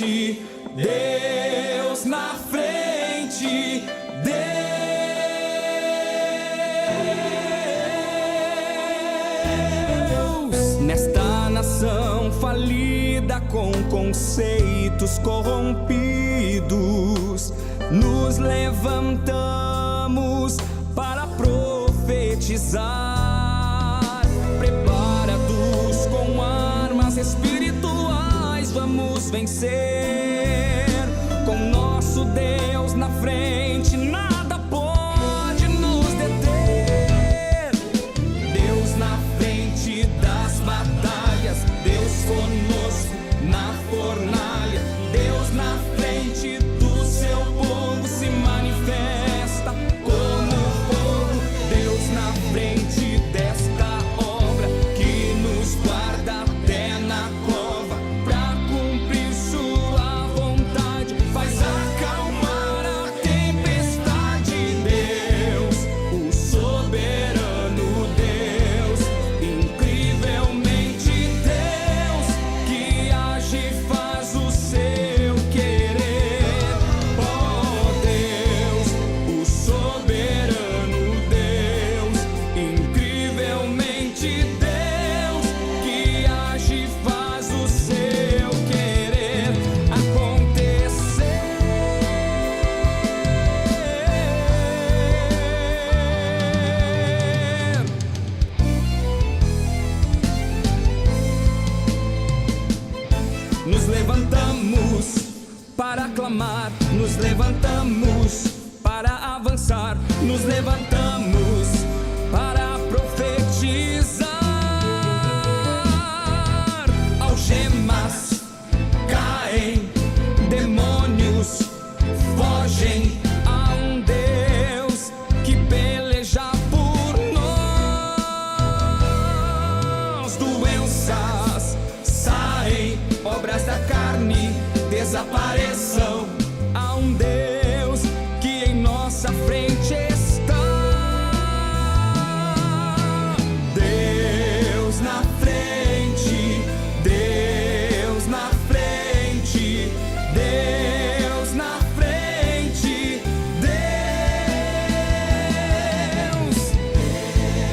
frente, Deus na frente, Deus. Nesta nação falida com conceitos corrompidos, nos levantamos para profetizar. Preparados com armas espirituais, vamos vencer. Com nosso Deus na frente, nada pode nos deter. Deus na frente das batalhas, Deus conosco na fornalha. Deus na frente do seu povo se manifesta como fogo. Deus na frente desta obra que nos guarda até na cova, pra cumprir sua vontade, faz acalmar a tempestade. Deus, o soberano Deus, incrivelmente Deus, que age e faz o seu querer. Oh Deus, o soberano Deus, incrivelmente Deus, que age e faz o seu querer acontecer. Nos levantamos para clamar, nos levantamos para avançar, nos levantamos para profetizar. Algemas caem, demônios fogem. Há um Deus que peleja por nós. Doenças saem, obras da carne desapareçam. Há um Deus que em nossa frente está. Deus na frente, Deus na frente, Deus na frente, Deus.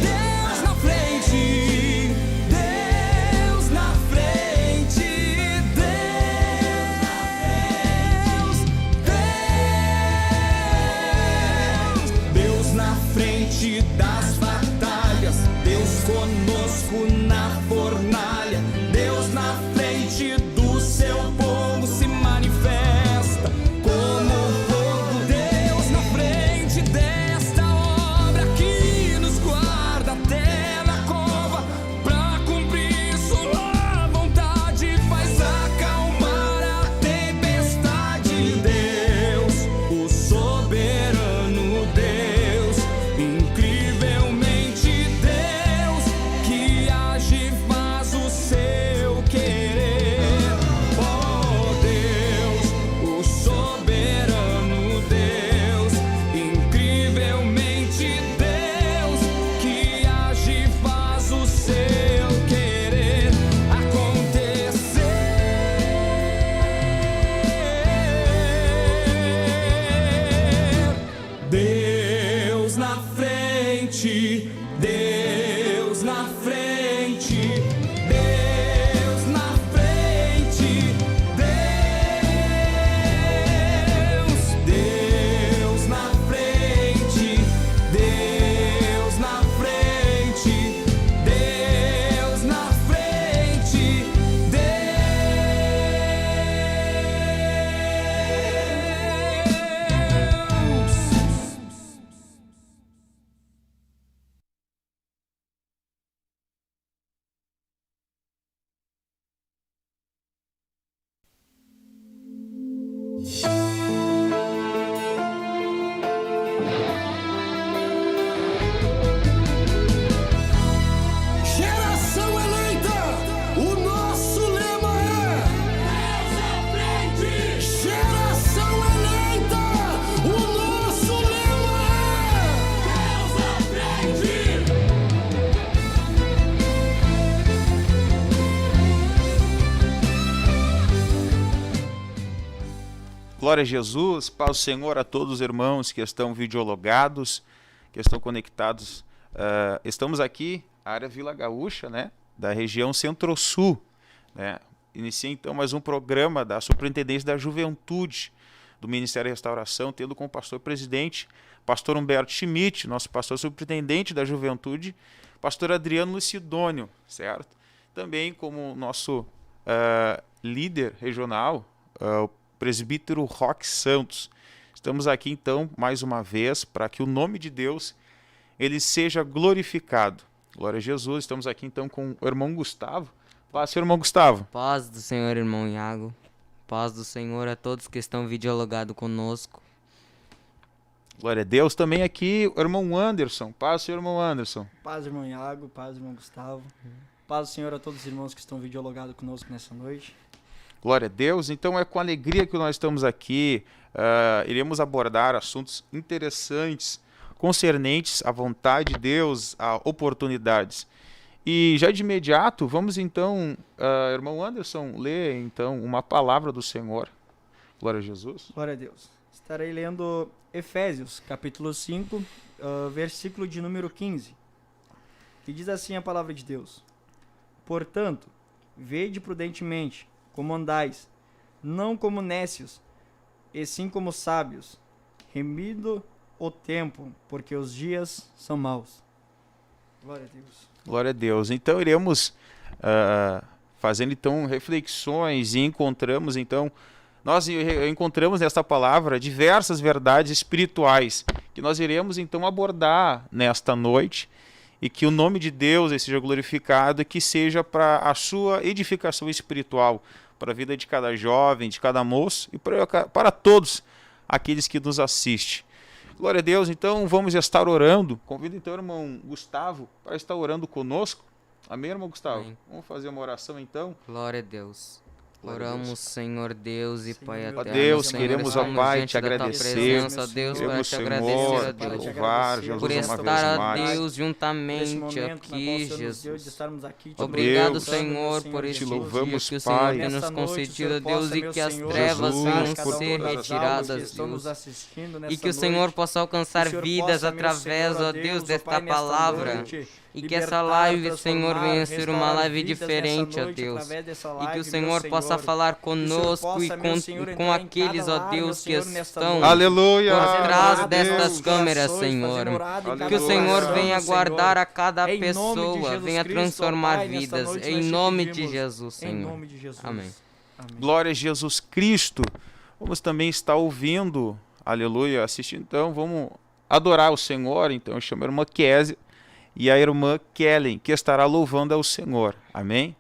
Deus na frente, Deus na frente, Deus na frente das batalhas, Deus conosco na fornalha. Deus na frente do seu povo se manifesta como fogo. Deus na frente desta obra que nos guarda até na cova, pra cumprir sua vontade, faz acalmar a tempestade. Deus, o soberano Deus, incrivelmente Deus, que age e faz o seu querer. Oh Deus, o soberano Deus, incrivelmente Deus, que age e faz o seu querer acontecer. Deus na frente, Deus na frente, Deus na frente, Deus. Deus na frente, Deus na frente, Deus na frente, Deus. Geração eleita, o nosso lema é Deus à frente. Geração eleita, o nosso lema é Deus à frente. Glória a Jesus, paz do Senhor a todos os irmãos que estão videologados, que estão conectados. Estamos aqui, a área Vila Gaúcha, né, da região Centro-Sul, né. Iniciei então mais um programa da Superintendência da Juventude do Ministério da Restauração, tendo como pastor-presidente pastor Humberto Schmidt, nosso pastor superintendente da Juventude, pastor Adriano Lucidônio, certo? Também como nosso líder regional, o presbítero Roque Santos. Estamos aqui então mais uma vez para que o nome de Deus ele seja glorificado. Glória a Jesus. Estamos aqui então com o irmão Gustavo. Paz, senhor irmão Gustavo. Paz do Senhor, irmão Iago. Paz do Senhor a todos que estão videologados conosco. Glória a Deus. Também aqui o irmão Anderson. Paz, senhor irmão Anderson. Paz, irmão Iago. Paz, irmão Gustavo. Paz do Senhor a todos os irmãos que estão videologados conosco nessa noite. Glória a Deus. Então é com alegria que nós estamos aqui. Iremos abordar assuntos interessantes, concernentes à vontade de Deus, a oportunidades. E já de imediato, vamos então, irmão Anderson, ler então uma palavra do Senhor. Glória a Jesus. Glória a Deus. Estarei lendo Efésios, capítulo 5, versículo de número 15, que diz assim a palavra de Deus: Portanto, vede prudentemente como andais, não como nécios, e sim como sábios, remindo o tempo, porque os dias são maus. Glória a Deus. Glória a Deus. Então iremos fazendo então reflexões e encontramos então, nós encontramos nesta palavra diversas verdades espirituais que nós iremos então abordar nesta noite e que o nome de Deus seja glorificado e que seja para a sua edificação espiritual, para a vida de cada jovem, de cada moço e para todos aqueles que nos assistem. Glória a Deus, então vamos estar orando. Convido então o irmão Gustavo para estar orando conosco. Amém, irmão Gustavo? Amém. Vamos fazer uma oração então. Glória a Deus. Oramos, Senhor Deus e Pai eterno. Ó Deus, Senhor, queremos, ó Pai, te agradecer. Presença, Deus, queremos, para te Senhor, agradecer, te Deus, louvar, Jesus, por uma vez estar, mais. a Deus, juntamente aqui, Jesus. Obrigado, Deus, Senhor, por este dia louvamos, que o Pai. Senhor tem nos concedido, Deus, e que as Senhor, trevas Jesus, venham por ser todas as retiradas, almas Deus. E que o Senhor possa alcançar vidas através, ó Deus, desta palavra. E que essa live, Senhor, venha ser uma live diferente, ó Deus. E que o Senhor possa falar conosco e com aqueles, ó Deus, que estão Aleluia, por trás Deus. destas câmeras, Senhor. Que o Senhor venha guardar a cada pessoa, venha transformar vidas. Em nome de Jesus, Senhor. Amém. Glória a Jesus Cristo. Vamos também estar ouvindo, aleluia, assistindo. Então, vamos adorar o Senhor. Então, eu chamo a irmã Kézia e a irmã Kellen, que estará louvando ao Senhor. Amém?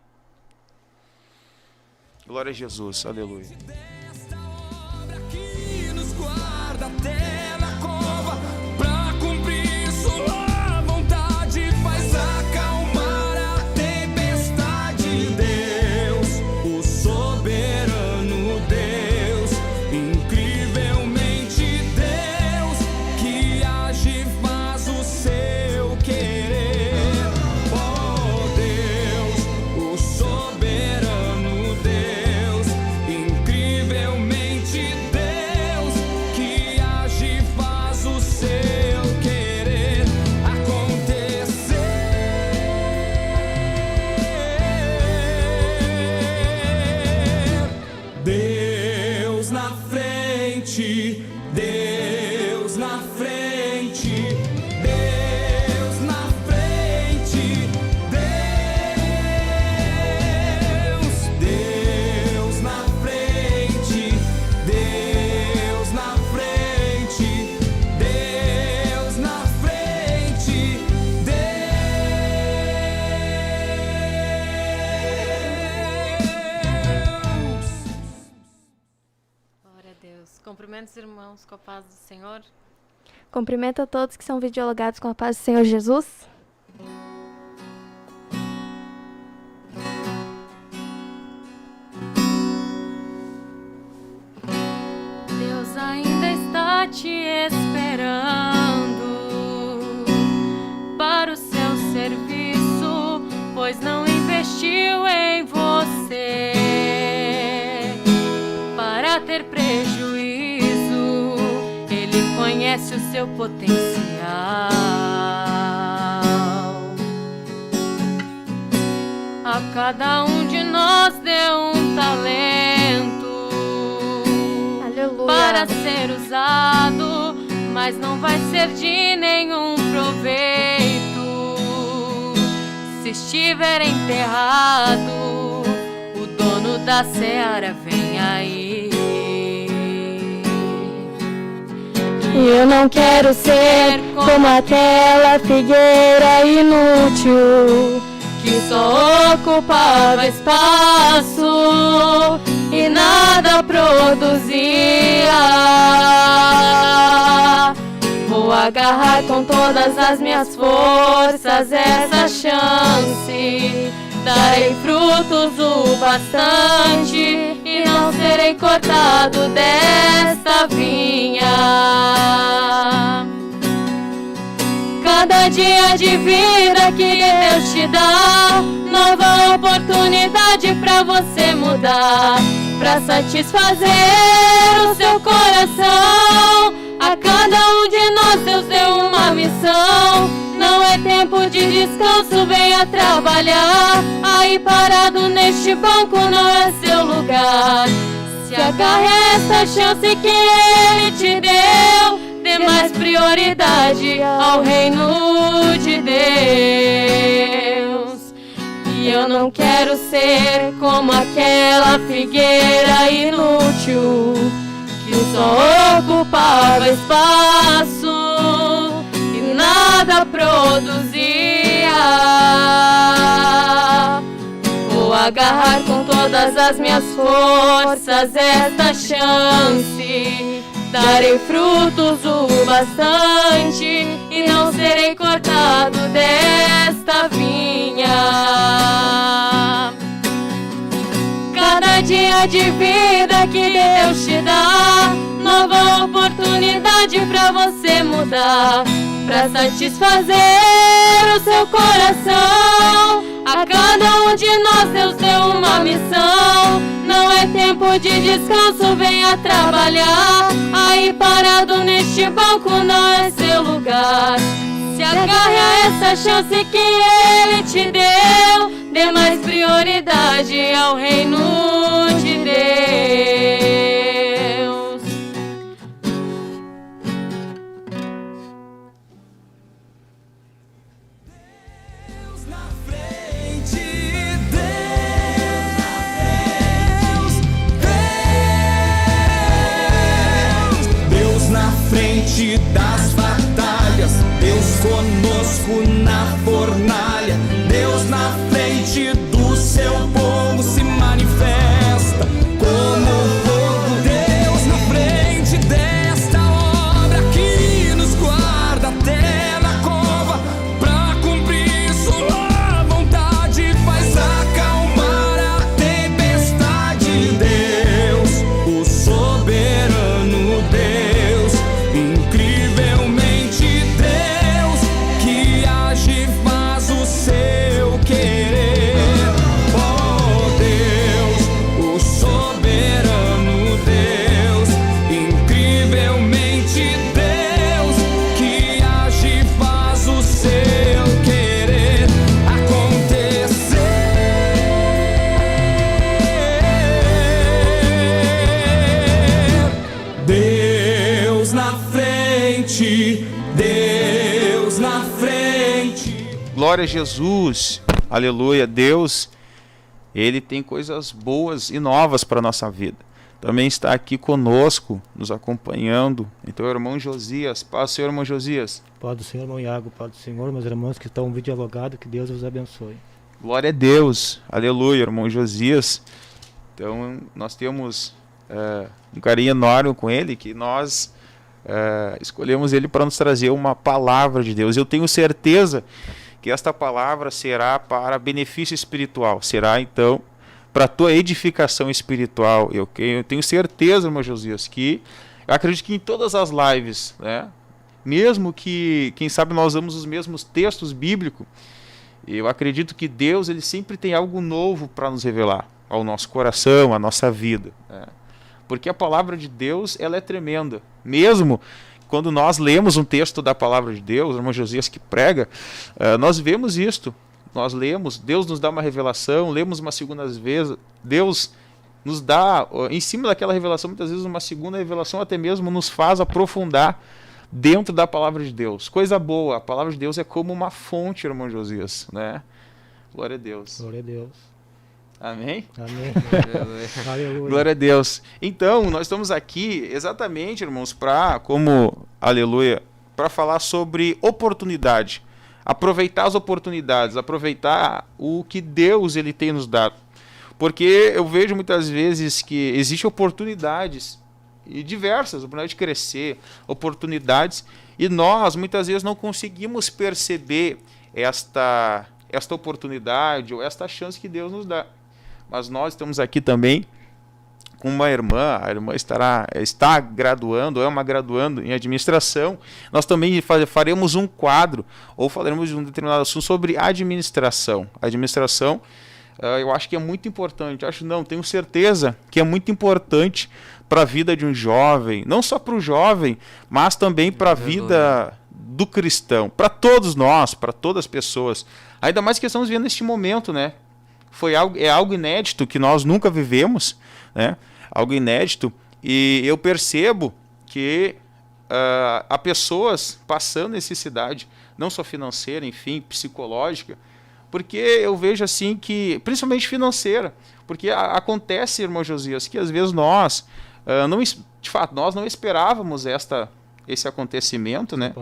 Glória a Jesus. Aleluia. Desta obra que nos guarda até na cova, pra cumprir sua vontade, faz acalmar a tempestade. Deus, o soberano Deus, incrivelmente Deus, que age e faz o seu querer. Oh Deus, o soberano Deus, incrivelmente Deus, que age e faz o seu querer acontecer. Deus na frente, Deus na frente, Deus na frente, Deus na frente, Deus na frente, Deus na frente, Deus. Glória a Deus. Cumprimento os irmãos com a paz do Senhor. Cumprimento a todos que são videologados com a paz do Senhor Jesus. Deus ainda está te esperando para o seu serviço, pois não investiu em você para ter prejuízo. conhece o seu potencial. A cada um de nós deu um talento, Aleluia. para ser usado, mas não vai ser de nenhum proveito se estiver enterrado. O dono da seara vem aí. E eu não quero ser como aquela figueira inútil que só ocupava espaço e nada produzia. Vou agarrar com todas as minhas forças essa chance. Darei frutos o bastante e não serei cortado desta vinha. Cada dia de vida que Deus te dá, nova oportunidade pra você mudar, pra satisfazer o seu coração. A cada um de nós Deus deu uma missão. Não é tempo de descanso, venha trabalhar. Aí parado neste banco não é seu lugar. Se agarre a esta chance que Ele te deu. Dê mais prioridade ao reino de Deus. E eu não quero ser como aquela figueira inútil que só ocupava espaço e nada produzia. Vou agarrar com todas as minhas forças esta chance. Darei frutos o bastante e não serei cortado desta vinha. Cada dia de vida que Deus te dá, nova oportunidade pra você mudar, pra satisfazer o seu coração. A cada um de nós Deus deu uma missão. Não é tempo de descanso, venha trabalhar. Aí parado neste banco não é seu lugar. Se agarre a essa chance que Ele te deu. Dê mais prioridade ao reino de Deus. Deus na frente, Deus na frente das batalhas, Deus conosco na fornalha, Deus na frente do seu povo se manifesta como fogo. Deus na frente desta obra que nos guarda até na cova, pra cumprir sua vontade, faz acalmar a tempestade. Deus, o soberano Deus, incrivelmente Deus, que age e faz o seu querer. Oh Deus, o soberano Deus, incrivelmente Deus, que age e faz o seu querer acontecer. Deus na frente, Deus na frente. Glória a Jesus, aleluia. Deus, Ele tem coisas boas e novas para a nossa vida. Também está aqui conosco, nos acompanhando. Então, irmão Josias, paz, Senhor, irmão Josias. Pai do Senhor, irmão Iago, Pai do Senhor, meus irmãos que estão videologados, que Deus os abençoe. Glória a Deus, aleluia, irmão Josias. Então, nós temos um carinho enorme com ele, que nós escolhemos ele para nos trazer uma palavra de Deus. Eu tenho certeza que esta palavra será para benefício espiritual, será então para a tua edificação espiritual. Eu tenho certeza, irmão Josias, que eu acredito que em todas as lives, né, mesmo que, quem sabe, nós usamos os mesmos textos bíblicos, eu acredito que Deus, ele sempre tem algo novo para nos revelar ao nosso coração, à nossa vida, né? Porque a palavra de Deus, ela é tremenda. Mesmo quando nós lemos um texto da palavra de Deus, o irmão Josias que prega, nós vemos isto. Nós lemos, Deus nos dá uma revelação, lemos uma segunda vez, Deus nos dá, em cima daquela revelação, muitas vezes uma segunda revelação até mesmo nos faz aprofundar dentro da palavra de Deus. Coisa boa, a palavra de Deus é como uma fonte, irmão Josias, né? Glória a Deus. Glória a Deus. Amém? Amém. Aleluia. Glória a Deus. Então, nós estamos aqui exatamente, irmãos, para falar sobre oportunidade. Aproveitar as oportunidades, aproveitar o que Deus ele tem nos dado. Porque eu vejo muitas vezes que existem oportunidades, e diversas, oportunidades de crescer, oportunidades, e nós muitas vezes não conseguimos perceber esta oportunidade ou esta chance que Deus nos dá. Mas nós estamos aqui também com uma irmã, a irmã está graduando, é uma graduando em administração. Nós também faremos um quadro, ou falaremos de um determinado assunto sobre administração. Administração, eu acho que é muito importante, tenho certeza que é muito importante para a vida de um jovem, não só para o jovem, mas também para a vida do cristão, para todos nós, para todas as pessoas. Ainda mais que estamos vivendo neste momento, né? É algo inédito que nós nunca vivemos, né? Algo inédito, e eu percebo que há pessoas passando necessidade, não só financeira, enfim, psicológica, porque eu vejo assim que, principalmente financeira, porque acontece, irmão Josias, que às vezes nós não esperávamos esse acontecimento, né?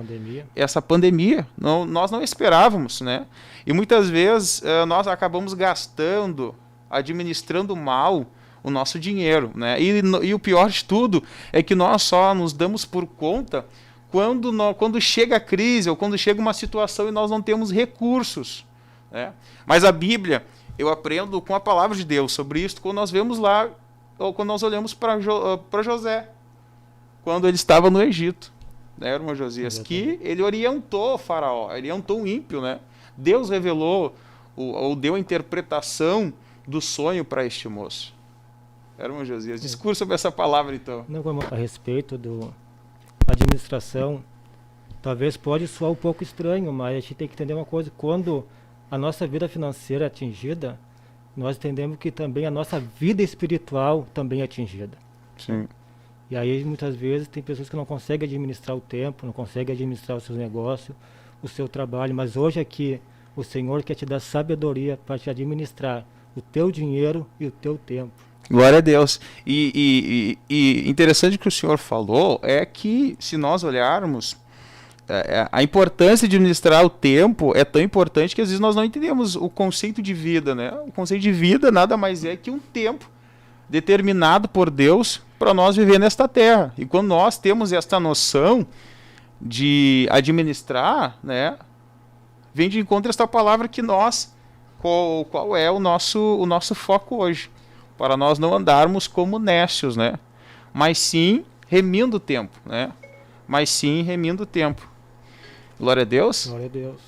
Essa pandemia, nós não esperávamos, né? E muitas vezes nós acabamos gastando, administrando mal o nosso dinheiro, né? E o pior de tudo é que nós só nos damos por conta quando chega a crise ou quando chega uma situação e nós não temos recursos, né? Mas a Bíblia, eu aprendo com a palavra de Deus sobre isso quando nós vemos lá, ou quando nós olhamos para José, quando ele estava no Egito, né, irmão Josias, que ele orientou o faraó, ele orientou o ímpio, né? Deus revelou ou deu a interpretação do sonho para este moço. Irmão Josias, discurso sobre essa palavra então. Não, a respeito da administração, talvez pode soar um pouco estranho, mas a gente tem que entender uma coisa: quando a nossa vida financeira é atingida, nós entendemos que também a nossa vida espiritual também é atingida. Sim. E aí muitas vezes tem pessoas que não conseguem administrar o tempo, não conseguem administrar os seus negócios, o seu trabalho, mas hoje aqui o Senhor quer te dar sabedoria para te administrar o teu dinheiro e o teu tempo. Glória a Deus. E interessante que o senhor falou é que, se nós olharmos, a importância de administrar o tempo é tão importante que às vezes nós não entendemos o conceito de vida, né? O conceito de vida nada mais é que um tempo determinado por Deus para nós viver nesta terra. E quando nós temos esta noção de administrar, né, vem de encontro esta palavra que qual é o nosso foco hoje, para nós não andarmos como nécios, né? Mas sim remindo o tempo, né? Glória a Deus. Glória a Deus.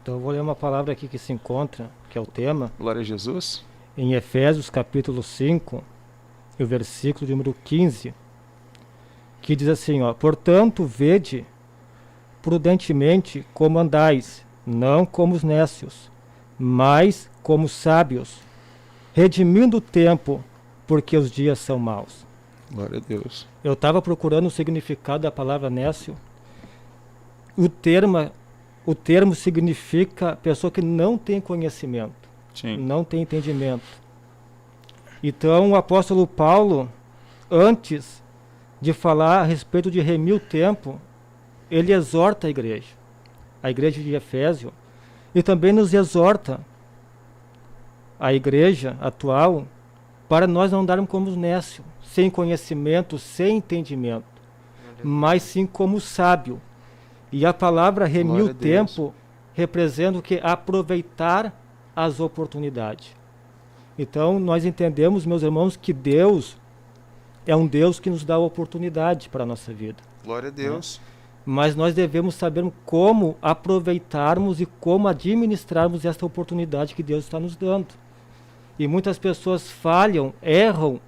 Então eu vou ler uma palavra aqui que se encontra, que é o tema. Glória a Jesus. Em Efésios capítulo 5, e o versículo de número 15, que diz assim, portanto, vede prudentemente como andais, não como os nécios, mas como sábios, redimindo o tempo, porque os dias são maus. Glória a Deus. Eu estava procurando o significado da palavra nécio. O termo significa pessoa que não tem conhecimento, Sim. Não tem entendimento. Então o apóstolo Paulo, antes de falar a respeito de remir o tempo, ele exorta a igreja de Efésio, e também nos exorta a igreja atual, para nós não andarmos como os nécios, sem conhecimento, sem entendimento, mas sim como sábio. E a palavra remir o tempo representa o que? Aproveitar as oportunidades. Então nós entendemos, meus irmãos, que Deus é um Deus que nos dá oportunidade para a nossa vida. Glória a Deus. Né? Mas nós devemos saber como aproveitarmos e como administrarmos esta oportunidade que Deus está nos dando. E muitas pessoas falham, erram,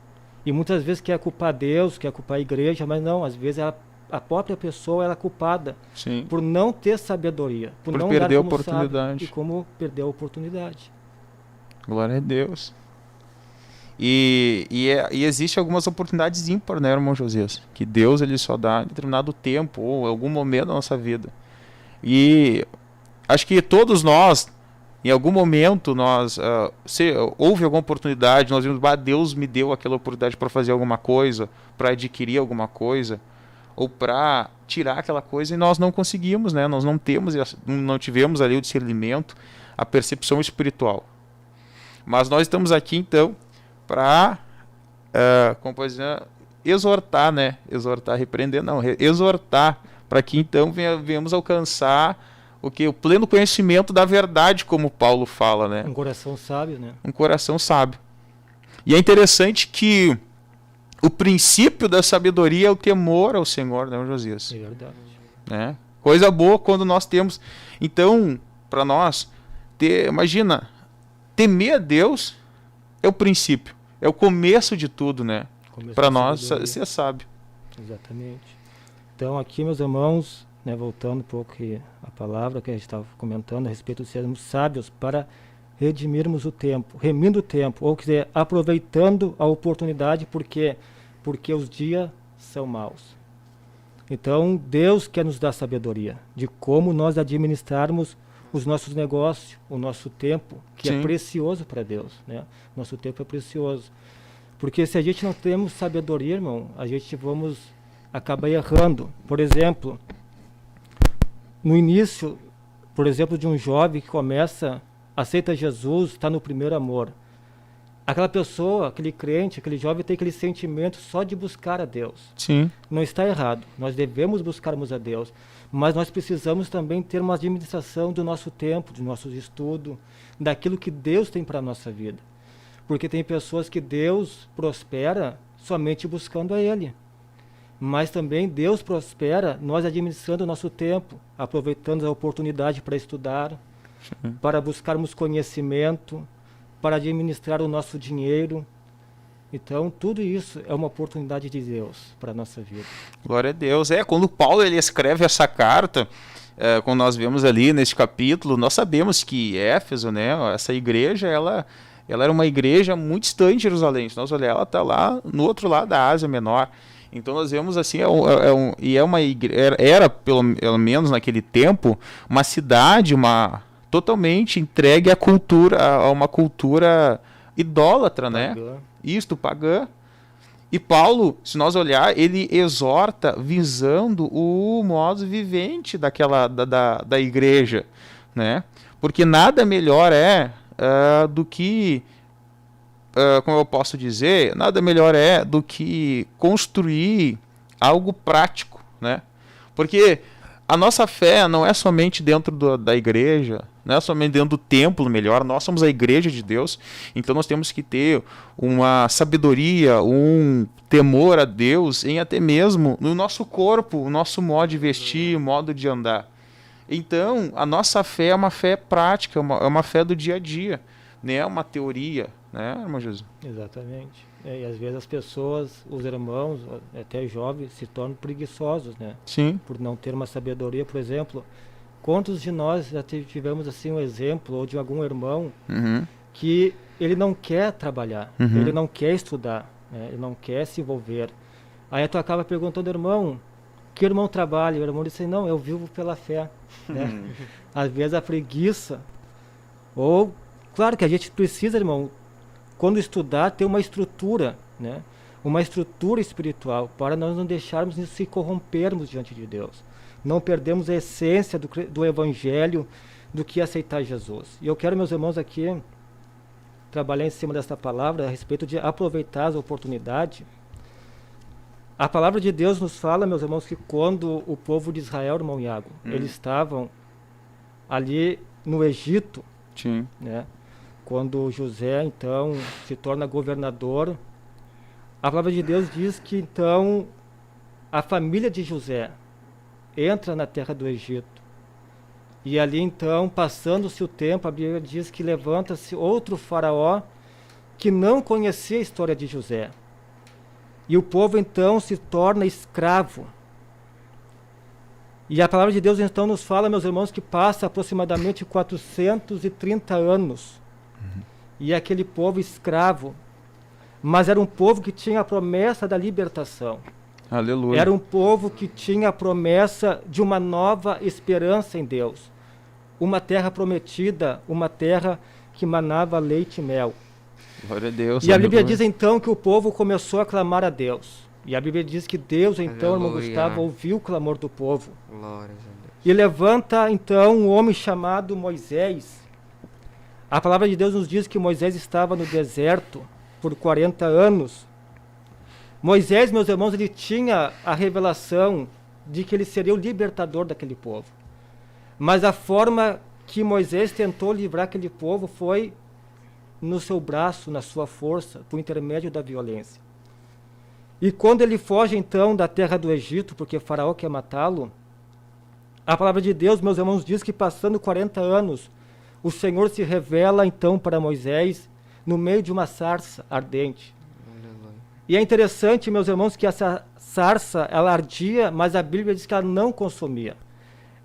e muitas vezes quer culpar Deus, quer culpar a igreja, mas não, às vezes a própria pessoa ela é culpada Sim. por não ter sabedoria, por não perder dar a como oportunidade. sabe, e como perder a oportunidade. Glória a Deus. E existe algumas oportunidades ímpar, né, irmão Josias? Que Deus ele só dá em determinado tempo ou em algum momento da nossa vida. E acho que todos nós, em algum momento, se houve alguma oportunidade, nós vimos, Deus me deu aquela oportunidade para fazer alguma coisa, para adquirir alguma coisa, ou para tirar aquela coisa, e nós não conseguimos, né? Nós não tivemos ali o discernimento, a percepção espiritual. Mas nós estamos aqui, então, para, como pode dizer, exortar, né? Exortar, repreender, não, exortar, para que então venhamos alcançar o pleno conhecimento da verdade, como Paulo fala, né? Um coração sábio, né? Um coração sábio. E é interessante que o princípio da sabedoria é o temor ao Senhor, né, Josias? É verdade. Né? Coisa boa quando nós temos. Então, para nós, imagina, temer a Deus é o princípio, é o começo de tudo, né? Para nós, ser sábio. Exatamente. Então, aqui, meus irmãos, né, voltando um pouco a palavra que a gente estava comentando a respeito de sermos sábios para redimirmos o tempo, remindo o tempo, ou quer dizer, aproveitando a oportunidade, porque os dias são maus. Então, Deus quer nos dar sabedoria de como nós administrarmos os nossos negócios, o nosso tempo, que Sim. é precioso para Deus, né? Nosso tempo é precioso. Porque se a gente não temos sabedoria, irmão, a gente vamos acabar errando. Por exemplo, no início, por exemplo, de um jovem que aceita Jesus, está no primeiro amor. Aquela pessoa, aquele crente, aquele jovem tem aquele sentimento só de buscar a Deus. Sim. Não está errado, nós devemos buscarmos a Deus, mas nós precisamos também ter uma administração do nosso tempo, do nosso estudo, daquilo que Deus tem para a nossa vida. Porque tem pessoas que Deus prospera somente buscando a Ele. Mas também Deus prospera nós administrando o nosso tempo, aproveitando a oportunidade para estudar, para buscarmos conhecimento, para administrar o nosso dinheiro. Então, tudo isso é uma oportunidade de Deus para a nossa vida. Glória a Deus. Quando Paulo ele escreve essa carta, quando nós vemos ali nesse capítulo, nós sabemos que Éfeso, né, essa igreja, ela era uma igreja muito distante de Jerusalém. Se nós olharmos, ela está lá no outro lado da Ásia Menor. Então nós vemos assim, era pelo menos naquele tempo, uma cidade, totalmente entregue à cultura, a uma cultura idólatra, né? Isto, pagã. E Paulo, se nós olhar, ele exorta visando o modo vivente da igreja, né? Porque nada melhor do que, como eu posso dizer, nada melhor do que construir algo prático, né? Porque a nossa fé não é somente dentro da igreja, não é somente dentro do templo, melhor, nós somos a igreja de Deus, então nós temos que ter uma sabedoria, um temor a Deus, em até mesmo no nosso corpo, o nosso modo de vestir, modo de andar. Então, a nossa fé é uma fé prática, é uma fé do dia a dia, não é uma teoria, né, irmão Jesus? Exatamente. E às vezes as pessoas, os irmãos, até jovens, se tornam preguiçosos, né? Sim. Por não ter uma sabedoria, por exemplo. Quantos de nós já tivemos assim um exemplo, ou de algum irmão, que ele não quer trabalhar, ele não quer estudar, né? Ele não quer se envolver. Aí tu acaba perguntando, irmão, que irmão trabalha? O irmão disse, não, eu vivo pela fé. Né? Às vezes a preguiça, ou, claro que a gente precisa, irmão, quando estudar, ter uma estrutura, né? Uma estrutura espiritual, para nós não deixarmos de se corrompermos diante de Deus. Não perdemos a essência do Evangelho, do que aceitar Jesus. E eu quero, meus irmãos, aqui, trabalhar em cima dessa palavra, a respeito de aproveitar as oportunidades. A palavra de Deus nos fala, meus irmãos, que quando o povo de Israel, irmão Iago, eles estavam ali no Egito, Sim. né? Quando José, então, se torna governador, a palavra de Deus diz que, então, a família de José entra na terra do Egito. E ali, então, passando-se o tempo, a Bíblia diz que levanta-se outro faraó que não conhecia a história de José. E o povo, então, se torna escravo. E a palavra de Deus então nos fala, meus irmãos, que passa aproximadamente 430 anos. E aquele povo escravo, mas era um povo que tinha a promessa da libertação. Aleluia. Era um povo que tinha a promessa de uma nova esperança em Deus. Uma terra prometida, uma terra que manava leite e mel. Glória a Deus. E a Bíblia diz então que o povo começou a clamar a Deus. E a Bíblia diz que Deus então, irmão Gustavo, ouviu o clamor do povo. Glórias a Deus. E levanta então um homem chamado Moisés. A palavra de Deus nos diz que Moisés estava no deserto por 40 anos. Moisés, meus irmãos, ele tinha a revelação de que ele seria o libertador daquele povo. Mas a forma que Moisés tentou livrar aquele povo foi no seu braço, na sua força, por intermédio da violência. E quando ele foge então da terra do Egito, porque Faraó quer matá-lo, a palavra de Deus, meus irmãos, diz que passando 40 anos, o Senhor se revela então para Moisés no meio de uma sarça ardente. E é interessante, meus irmãos, que essa sarça, ela ardia, mas a Bíblia diz que ela não consumia.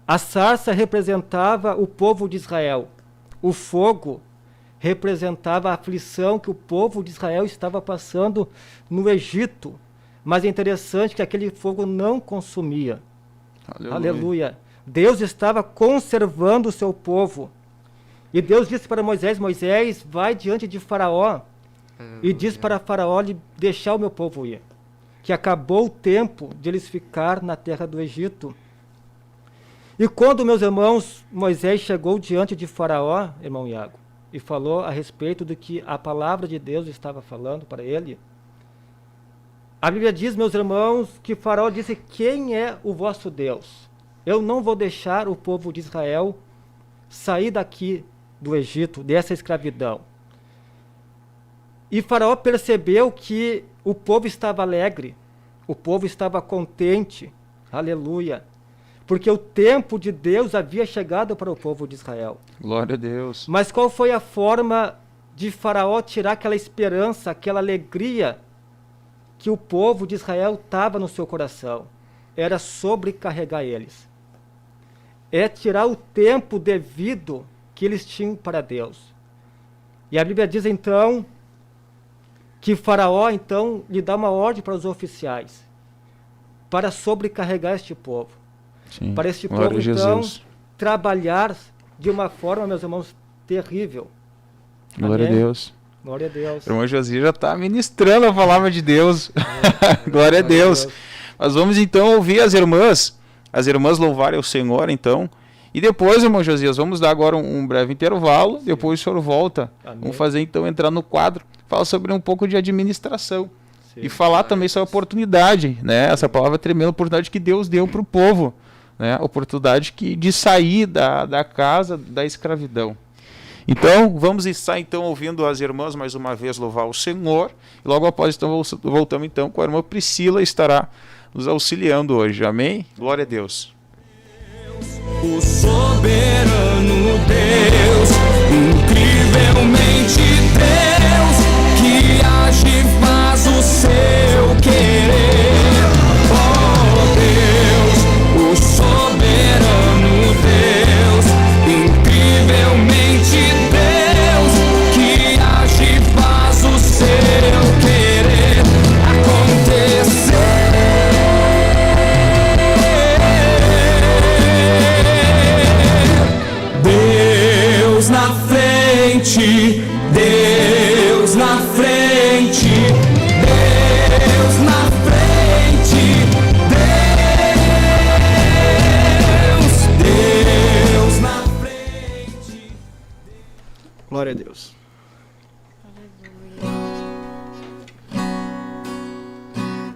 A sarça representava o povo de Israel. O fogo representava a aflição que o povo de Israel estava passando no Egito. Mas é interessante que aquele fogo não consumia. Aleluia. Aleluia. Deus estava conservando o seu povo. E Deus disse para Moisés, Moisés, vai diante de Faraó. E diz para Faraó deixar o meu povo ir. Que acabou o tempo de eles ficar na terra do Egito. E quando, meus irmãos, Moisés chegou diante de Faraó, irmão Iago, e falou a respeito do que a palavra de Deus estava falando para ele, a Bíblia diz, meus irmãos, que Faraó disse, quem é o vosso Deus? Eu não vou deixar o povo de Israel sair daqui do Egito, dessa escravidão. E Faraó percebeu que o povo estava alegre, o povo estava contente, aleluia, porque o tempo de Deus havia chegado para o povo de Israel. Glória a Deus. Mas qual foi a forma de Faraó tirar aquela esperança, aquela alegria que o povo de Israel estava no seu coração? Era sobrecarregar eles. É tirar o tempo devido que eles tinham para Deus. E a Bíblia diz então que Faraó então lhe dá uma ordem para os oficiais para sobrecarregar este povo. Sim. Para este Glória povo a Jesus. então trabalhar de uma forma, meus irmãos, terrível. Glória Amém? a Deus. Glória a Deus. O irmão Josias já está ministrando a palavra de Deus. Glória a Deus. Mas vamos então ouvir as irmãs louvarem ao Senhor então. E depois, irmão Josias, vamos dar agora um breve intervalo, depois o senhor volta. Amém. Vamos fazer então, entrar no quadro, falar sobre um pouco de administração. Sim. E falar também sobre a oportunidade, né? Essa palavra tremenda, a oportunidade que Deus deu para o povo, né? A oportunidade de sair da casa da escravidão. Então, vamos estar então ouvindo as irmãs mais uma vez louvar o Senhor. E logo após, então, voltamos então com a irmã Priscila, estará nos auxiliando hoje. Amém? Glória a Deus. O soberano Deus, incrivelmente Deus, que age e faz o seu querer. Oh Deus, o soberano Deus, incrivelmente Deus, que age e faz o seu querer acontecer. Deus na frente, Deus na frente, Deus na frente, Deus na frente. Glória a Deus.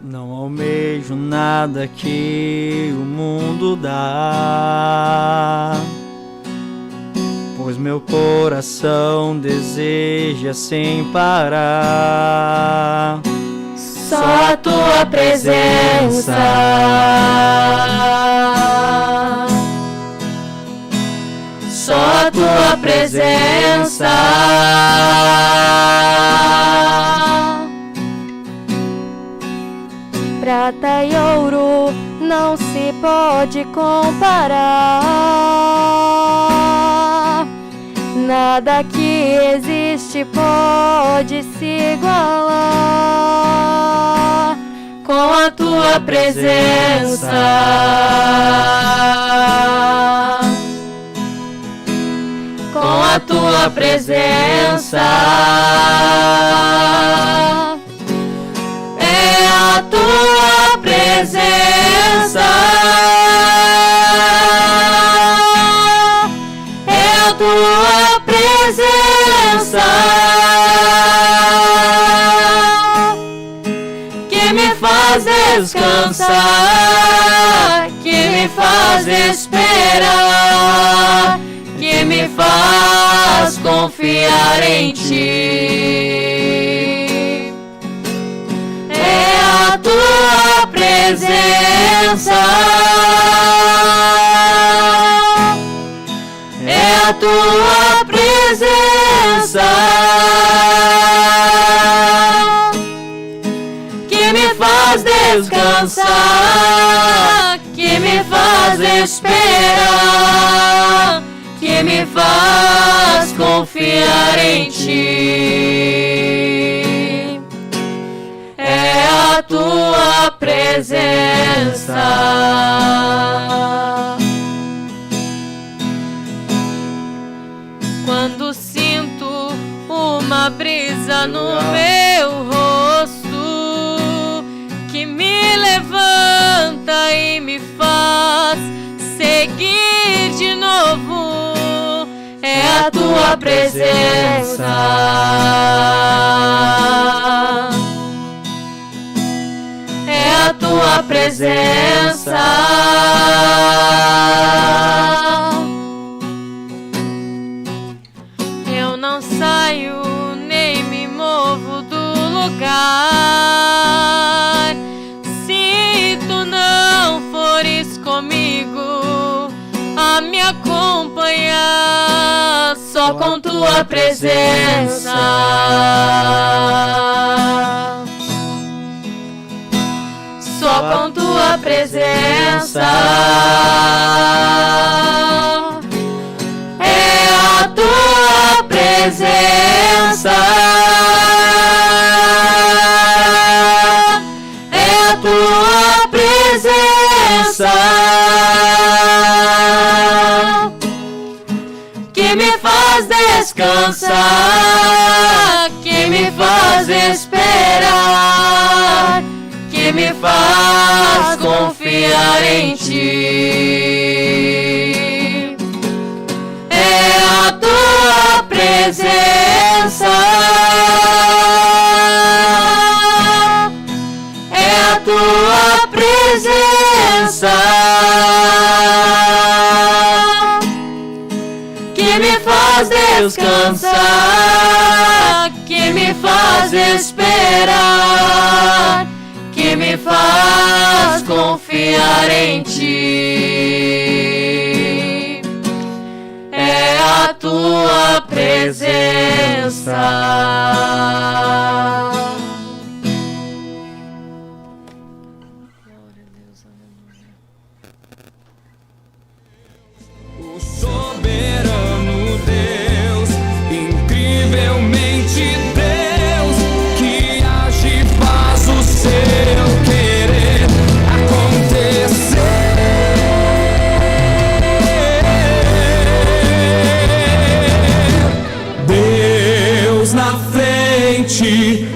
Não almejo nada que o mundo dá, pois meu coração deseja sem parar Só a tua presença. Só a tua presença. Prata e ouro não se pode comparar. Nada que existe pode se igualar com a tua presença. Com a tua presença. É a tua presença. É a tua presença que me faz descansar, que me faz esperar, que me faz confiar em ti. É a tua presença. É a tua presença que me faz descansar, que me faz esperar, que me faz confiar em ti. É a tua presença. Quando sinto uma brisa no meu rosto que me levanta e me faz seguir de novo, é a tua presença. É a tua presença. Eu não saio nem me movo do lugar se tu não fores comigo a me acompanhar, só com tua presença. Só com tua presença. É a tua presença. É a tua presença que me faz descansar, que me faz esperar, que me faz confiar em ti. É a tua presença. É a tua presença que me faz descansar, que me faz esperar, que me faz confiar em ti. É a tua presença. O soberano Deus, incrivelmente Deus, que age e faz o seu querer acontecer. Deus na frente,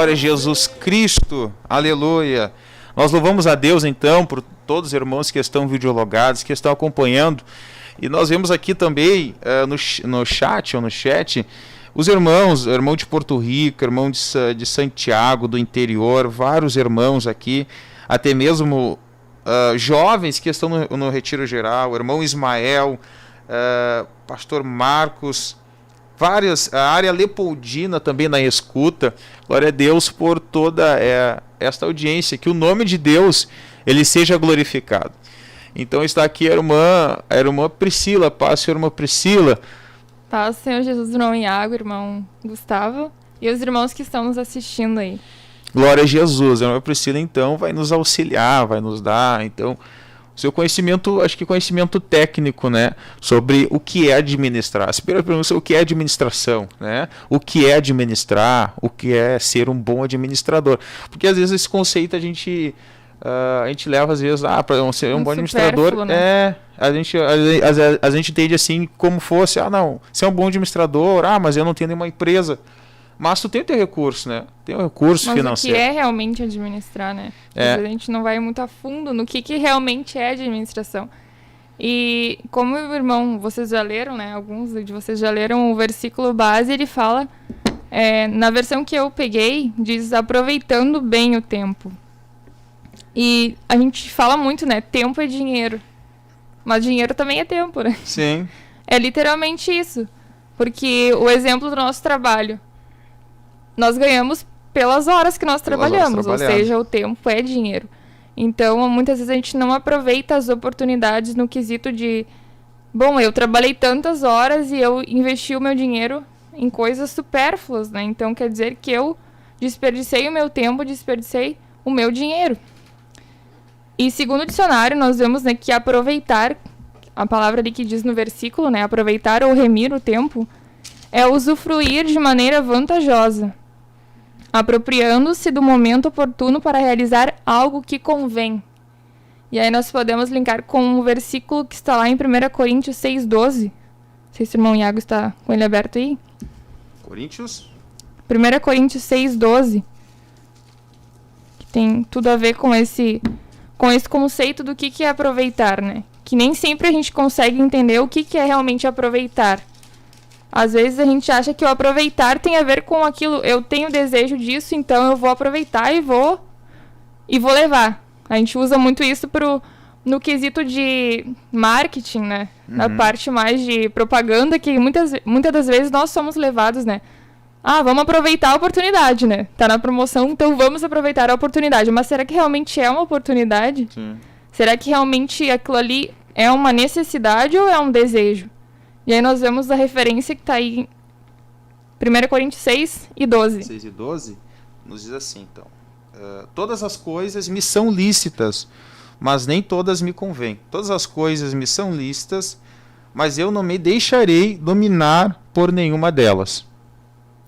Glória a Jesus Cristo. Aleluia. Nós louvamos a Deus, então, por todos os irmãos que estão videologados, que estão acompanhando. E nós vemos aqui também, no chat, os irmãos, irmão de Porto Rico, irmão de Santiago, do interior, vários irmãos aqui, até mesmo jovens que estão no Retiro Geral, irmão Ismael, pastor Marcos, a área Leopoldina também na escuta. Glória a Deus por toda esta audiência, que o nome de Deus ele seja glorificado. Então está aqui a irmã Priscila. Paz, Senhor, irmã Priscila. Paz, Senhor Jesus, irmão Iago, irmão Gustavo e os irmãos que estão nos assistindo aí. Glória a Jesus. A irmã Priscila, então, vai nos auxiliar, vai nos dar, então, o seu conhecimento, acho que conhecimento técnico, né, sobre o que é administrar. A primeira pergunta é o que é administração, né? O que é administrar, o que é ser um bom administrador. Porque às vezes esse conceito a gente leva às vezes para ser um bom administrador, né? a gente entende assim como fosse, não, ser um bom administrador, mas eu não tenho nenhuma empresa. Mas tu tem o teu recurso, né? Tem um recurso financeiro. Mas o que é realmente administrar, né? Às vezes a gente não vai muito a fundo no que realmente é administração. E como o irmão, vocês já leram, né? Alguns de vocês já leram o versículo base, ele fala, na versão que eu peguei, diz aproveitando bem o tempo. E a gente fala muito, né? Tempo é dinheiro. Mas dinheiro também é tempo, né? Sim. É literalmente isso. Porque o exemplo do nosso trabalho, nós ganhamos pelas horas que nós trabalhamos, ou seja, o tempo é dinheiro. Então, muitas vezes a gente não aproveita as oportunidades no quesito de, bom, eu trabalhei tantas horas e eu investi o meu dinheiro em coisas supérfluas, né? Então, quer dizer que eu desperdicei o meu tempo, desperdicei o meu dinheiro. E segundo o dicionário, nós vemos, né, que aproveitar, a palavra ali que diz no versículo, né, aproveitar ou remir o tempo, é usufruir de maneira vantajosa, apropriando-se do momento oportuno para realizar algo que convém. E aí nós podemos linkar com o versículo que está lá em 1 Coríntios 6,12. Não sei se o irmão Iago está com ele aberto aí. 1 Coríntios 6,12. Que tem tudo a ver com esse conceito do que é aproveitar, né? Que nem sempre a gente consegue entender o que é realmente aproveitar. Às vezes a gente acha que o aproveitar tem a ver com aquilo, eu tenho desejo disso, então eu vou aproveitar e vou levar. A gente usa muito isso no quesito de marketing, né? Na parte mais de propaganda, que muitas das vezes nós somos levados, né? Vamos aproveitar a oportunidade, né? Tá na promoção, então vamos aproveitar a oportunidade. Mas será que realmente é uma oportunidade? Sim. Será que realmente aquilo ali é uma necessidade ou é um desejo? E aí nós vemos a referência que está aí em 1 Coríntios 6 e 12. 6 e 12 nos diz assim, então. Todas as coisas me são lícitas, mas nem todas me convêm. Todas as coisas me são lícitas, mas eu não me deixarei dominar por nenhuma delas.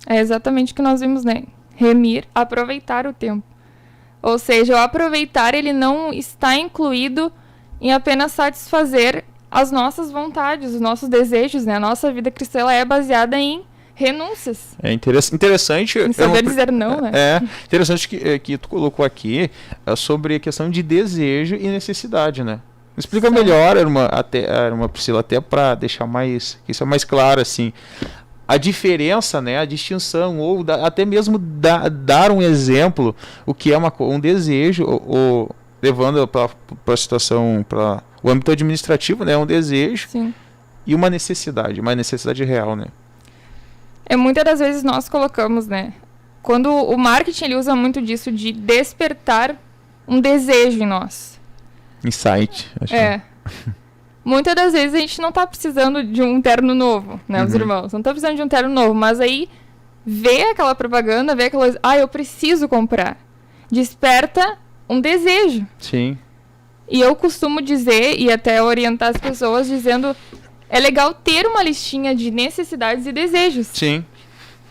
É exatamente o que nós vimos, né? Remir, aproveitar o tempo. Ou seja, o aproveitar, ele não está incluído em apenas satisfazer as nossas vontades, os nossos desejos, né? A nossa vida cristã ela é baseada em renúncias. É interessante. Em saber dizer não, né? Interessante que tu colocou aqui sobre a questão de desejo e necessidade, né? Explica melhor, irmã Priscila, até para deixar isso é mais claro, assim. A diferença, né, a distinção, ou até mesmo dar um exemplo, o que é um desejo, ou levando para a situação, para o âmbito administrativo, né, um desejo. Sim. E uma necessidade real, né? Muitas das vezes nós colocamos, né, quando o marketing ele usa muito disso de despertar um desejo em nós. Insight. Muitas das vezes a gente não tá precisando de um terno novo, né, os irmãos? Não tá precisando de um terno novo, mas aí vê aquela propaganda, vê aquela coisa, eu preciso comprar. Desperta um desejo. Sim. E eu costumo dizer, e até orientar as pessoas, dizendo, é legal ter uma listinha de necessidades e desejos. Sim.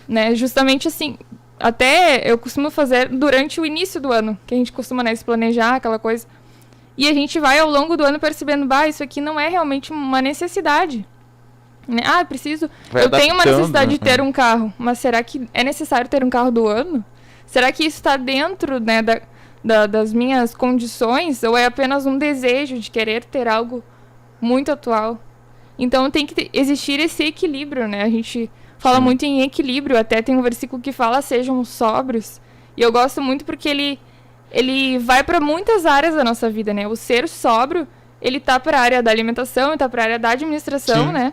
Né, justamente assim, até eu costumo fazer durante o início do ano, que a gente costuma, né, se planejar, aquela coisa. E a gente vai ao longo do ano percebendo, isso aqui não é realmente uma necessidade. Né? Eu tenho uma necessidade de ter um carro, mas será que é necessário ter um carro do ano? Será que isso está dentro, né, das minhas condições, ou é apenas um desejo de querer ter algo muito atual? Então tem que existir esse equilíbrio, né? A gente fala muito em equilíbrio, até tem um versículo que fala sejam sóbrios, e eu gosto muito porque ele vai para muitas áreas da nossa vida, né? O ser sóbrio, ele tá para a área da alimentação, ele tá para a área da administração, né?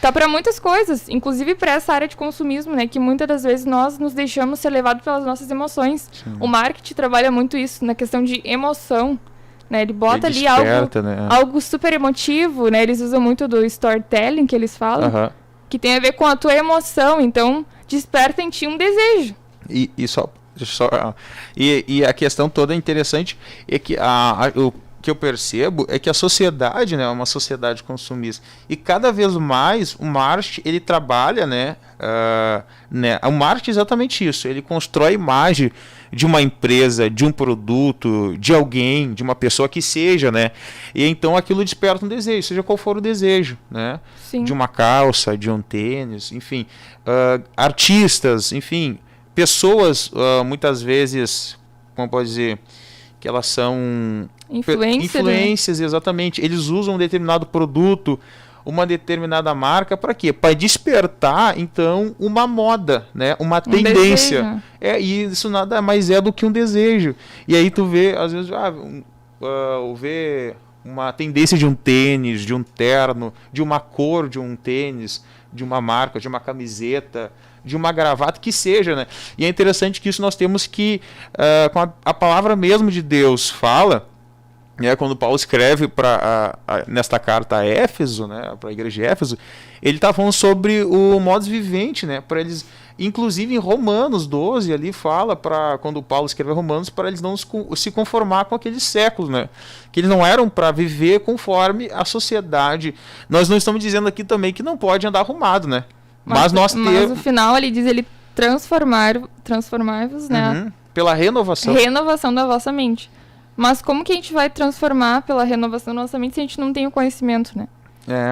Tá para muitas coisas, inclusive para essa área de consumismo, né? Que muitas das vezes nós nos deixamos ser levados pelas nossas emoções. O marketing trabalha muito isso, na questão de emoção, né? Ele bota ali algo super emotivo, né? Eles usam muito do storytelling, que eles falam, que tem a ver com a tua emoção, então desperta em ti um desejo. E a questão toda interessante é que o que eu percebo é que a sociedade, né, é uma sociedade consumista, e cada vez mais o marketing ele trabalha, né, o marketing é exatamente isso, ele constrói a imagem de uma empresa, de um produto, de alguém, de uma pessoa que seja, né, e então aquilo desperta um desejo, seja qual for o desejo, né, de uma calça, de um tênis, enfim, artistas, enfim, pessoas muitas vezes, como pode dizer, que elas são influências, né? Exatamente. Eles usam um determinado produto, uma determinada marca, para quê? Para despertar, então, uma moda, né? Uma tendência. E isso nada mais é do que um desejo. E aí tu vê, às vezes, vê uma tendência de um tênis, de um terno, de uma cor de um tênis, de uma marca, de uma camiseta, de uma gravata, que seja, né? E é interessante que isso nós temos que, com a palavra mesmo de Deus fala, né, quando Paulo escreve nesta carta a Éfeso, né, para a igreja de Éfeso, ele está falando sobre o modus vivendi, né, para eles, inclusive em Romanos 12, ali fala, quando Paulo escreve Romanos, para eles não se conformar com aquele século, né, que eles não eram para viver conforme a sociedade. Nós não estamos dizendo aqui também que não pode andar arrumado, né? Mas no final ele diz, ele transformai-vos, né? Pela renovação da vossa mente. Mas como que a gente vai transformar pela renovação da nossa mente se a gente não tem o conhecimento, né?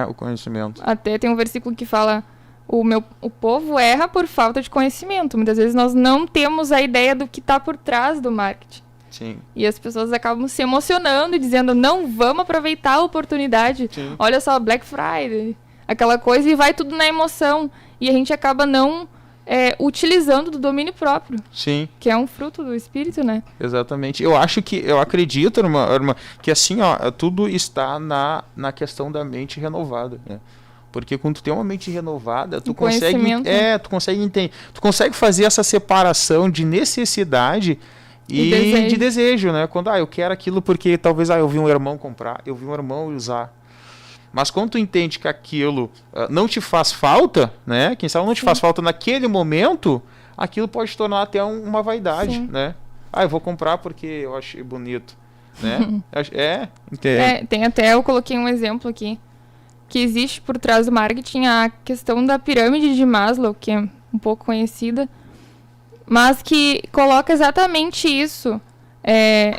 O conhecimento. Até tem um versículo que fala, o povo erra por falta de conhecimento. Muitas vezes nós não temos a ideia do que está por trás do marketing. Sim. E as pessoas acabam se emocionando e dizendo, não, vamos aproveitar a oportunidade. Sim. Olha só, Black Friday, aquela coisa, e vai tudo na emoção. E a gente acaba não utilizando do domínio próprio. Sim. Que é um fruto do Espírito, né? Exatamente. Eu acredito, irmã, que assim, tudo está na questão da mente renovada, né? Porque quando tu tem uma mente renovada, tu consegue entender, tu consegue fazer essa separação de necessidade e de desejo, né? Quando eu quero aquilo porque talvez eu vi um irmão comprar, eu vi um irmão usar. Mas quando tu entende que aquilo não te faz falta, né? Quem sabe não te faz falta naquele momento, aquilo pode tornar até uma vaidade, né? Eu vou comprar porque eu achei bonito, né? Tem até, eu coloquei um exemplo aqui, que existe por trás do marketing a questão da pirâmide de Maslow, que é um pouco conhecida, mas que coloca exatamente isso.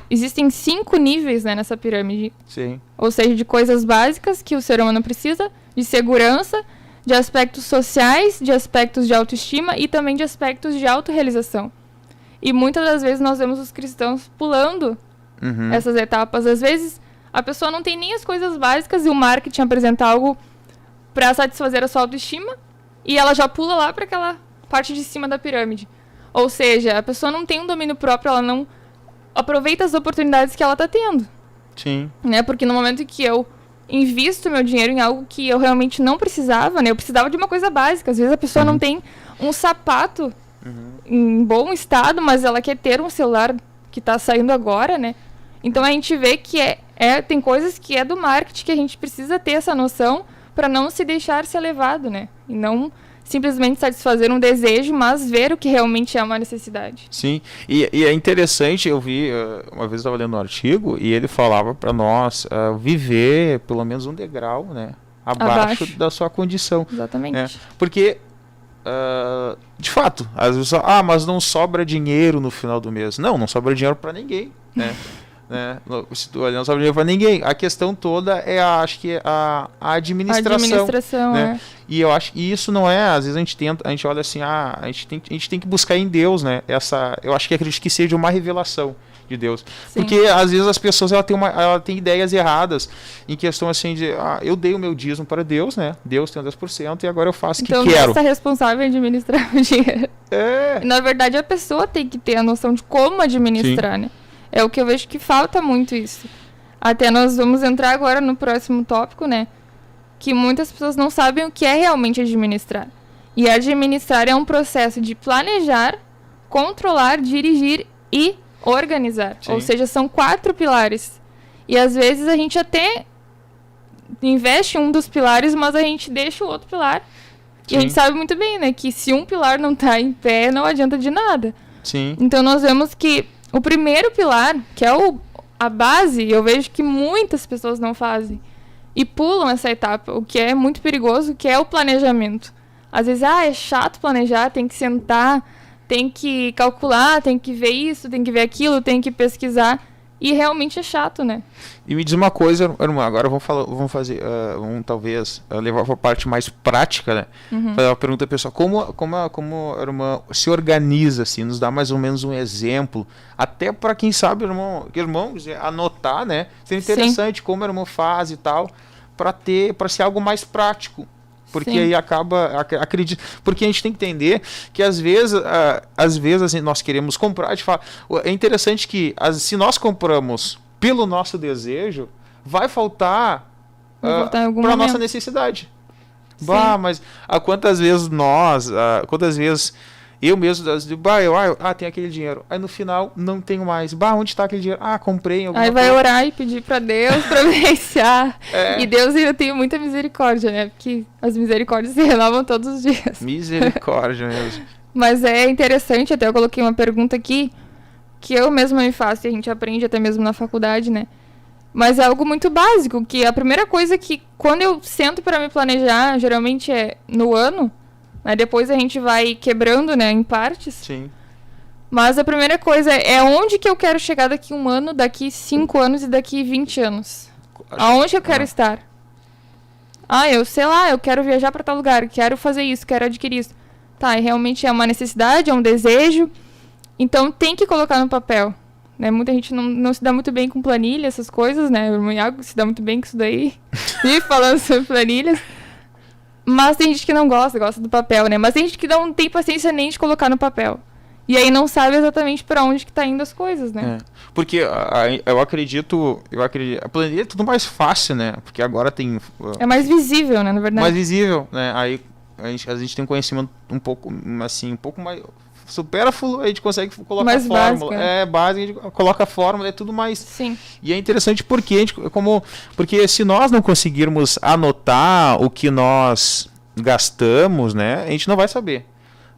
Existem 5 níveis, né, nessa pirâmide. Sim. Ou seja, de coisas básicas que o ser humano precisa, de segurança, de aspectos sociais, de aspectos de autoestima e também de aspectos de autorrealização. E muitas das vezes nós vemos os cristãos pulando essas etapas. Às vezes a pessoa não tem nem as coisas básicas e o marketing apresenta algo para satisfazer a sua autoestima e ela já pula lá para aquela parte de cima da pirâmide. Ou seja, a pessoa não tem um domínio próprio, ela não aproveita as oportunidades que ela está tendo. Sim. Né? Porque no momento que eu invisto meu dinheiro em algo que eu realmente não precisava, né? Eu precisava de uma coisa básica. Às vezes a pessoa não tem um sapato em bom estado, mas ela quer ter um celular que está saindo agora, né? Então a gente vê que tem coisas que é do marketing que a gente precisa ter essa noção para não se deixar ser levado, né? E não simplesmente satisfazer um desejo, mas ver o que realmente é uma necessidade. Sim, e é interessante, eu vi, uma vez eu estava lendo um artigo, e ele falava para nós viver pelo menos um degrau, né, abaixo da sua condição. Exatamente. Né? Porque, de fato, às vezes, mas não sobra dinheiro no final do mês. Não sobra dinheiro para ninguém, né? né? Se tu olhar, não sobra dinheiro para ninguém. A questão toda é, acho que a administração, né? E eu acho que isso não é, às vezes a gente olha assim, a gente tem que buscar em Deus, né? Eu acho que acredito que seja uma revelação de Deus. Sim. Porque às vezes as pessoas ela tem ideias erradas em questão assim de eu dei o meu dízimo para Deus, né? Deus tem 10% e agora eu faço o que quero. Então você é responsável em administrar o dinheiro. E, na verdade a pessoa tem que ter a noção de como administrar, né? É o que eu vejo que falta muito isso. Até nós vamos entrar agora no próximo tópico, né? Que muitas pessoas não sabem o que é realmente administrar. E administrar é um processo de planejar, controlar, dirigir e organizar. Sim. Ou seja, são 4 pilares. E às vezes a gente até investe um dos pilares, mas a gente deixa o outro pilar. Sim. E a gente sabe muito bem, né? Que se um pilar não está em pé, não adianta de nada. Sim. Então nós vemos que o primeiro pilar, que é a base, eu vejo que muitas pessoas não fazem. E pulam essa etapa, o que é muito perigoso, que é o planejamento. Às vezes, é chato planejar, tem que sentar, tem que calcular, tem que ver isso, tem que ver aquilo, tem que pesquisar. E realmente é chato, né? E me diz uma coisa, irmã, agora vamos talvez levar para a parte mais prática, né? Fazer uma pergunta pessoal. Como a irmã se organiza, assim, nos dá mais ou menos um exemplo, até para quem sabe, irmão, anotar, né? Seria interessante. Sim. Como a irmã faz e tal, para ser algo mais prático. Porque Sim. aí acredito, porque a gente tem que entender que às vezes assim, nós queremos comprar, a gente fala, é interessante que se nós compramos pelo nosso desejo, vai faltar para a nossa necessidade. Bah, mas quantas vezes eu mesmo, tem aquele dinheiro. Aí no final, não tenho mais. Onde está aquele dinheiro? Comprei em alguma coisa. Aí vai orar e pedir para Deus providenciar. E Deus ainda tem muita misericórdia, né? Porque as misericórdias se renovam todos os dias. Misericórdia mesmo. Mas é interessante, até eu coloquei uma pergunta aqui, que eu mesma me faço, e a gente aprende até mesmo na faculdade, né? Mas é algo muito básico, que a primeira coisa que, quando eu sento para me planejar, geralmente é no ano, né? Depois a gente vai quebrando, né, em partes. Sim. Mas a primeira coisa é onde que eu quero chegar daqui 1 ano, daqui 5 anos e daqui 20 anos. Aonde eu quero estar? Eu sei lá, eu quero viajar para tal lugar, quero fazer isso, quero adquirir isso. Tá, e realmente é uma necessidade, é um desejo. Então tem que colocar no papel. Né? Muita gente não se dá muito bem com planilha, essas coisas, né? O irmão Iago se dá muito bem com isso daí. E falando sobre planilhas. Mas tem gente que não gosta do papel, né? Mas tem gente que não tem paciência nem de colocar no papel. E aí não sabe exatamente para onde que tá indo as coisas, né? Porque eu acredito, a planilha é tudo mais fácil, né? Porque agora tem... é mais visível, né? Na verdade. Mais visível, né? Aí a gente tem um conhecimento um pouco mais... supérfluo, a gente consegue colocar mais a fórmula. Básico, a gente coloca a fórmula, é tudo mais... Sim. E é interessante porque porque se nós não conseguirmos anotar o que nós gastamos, né, a gente não vai saber,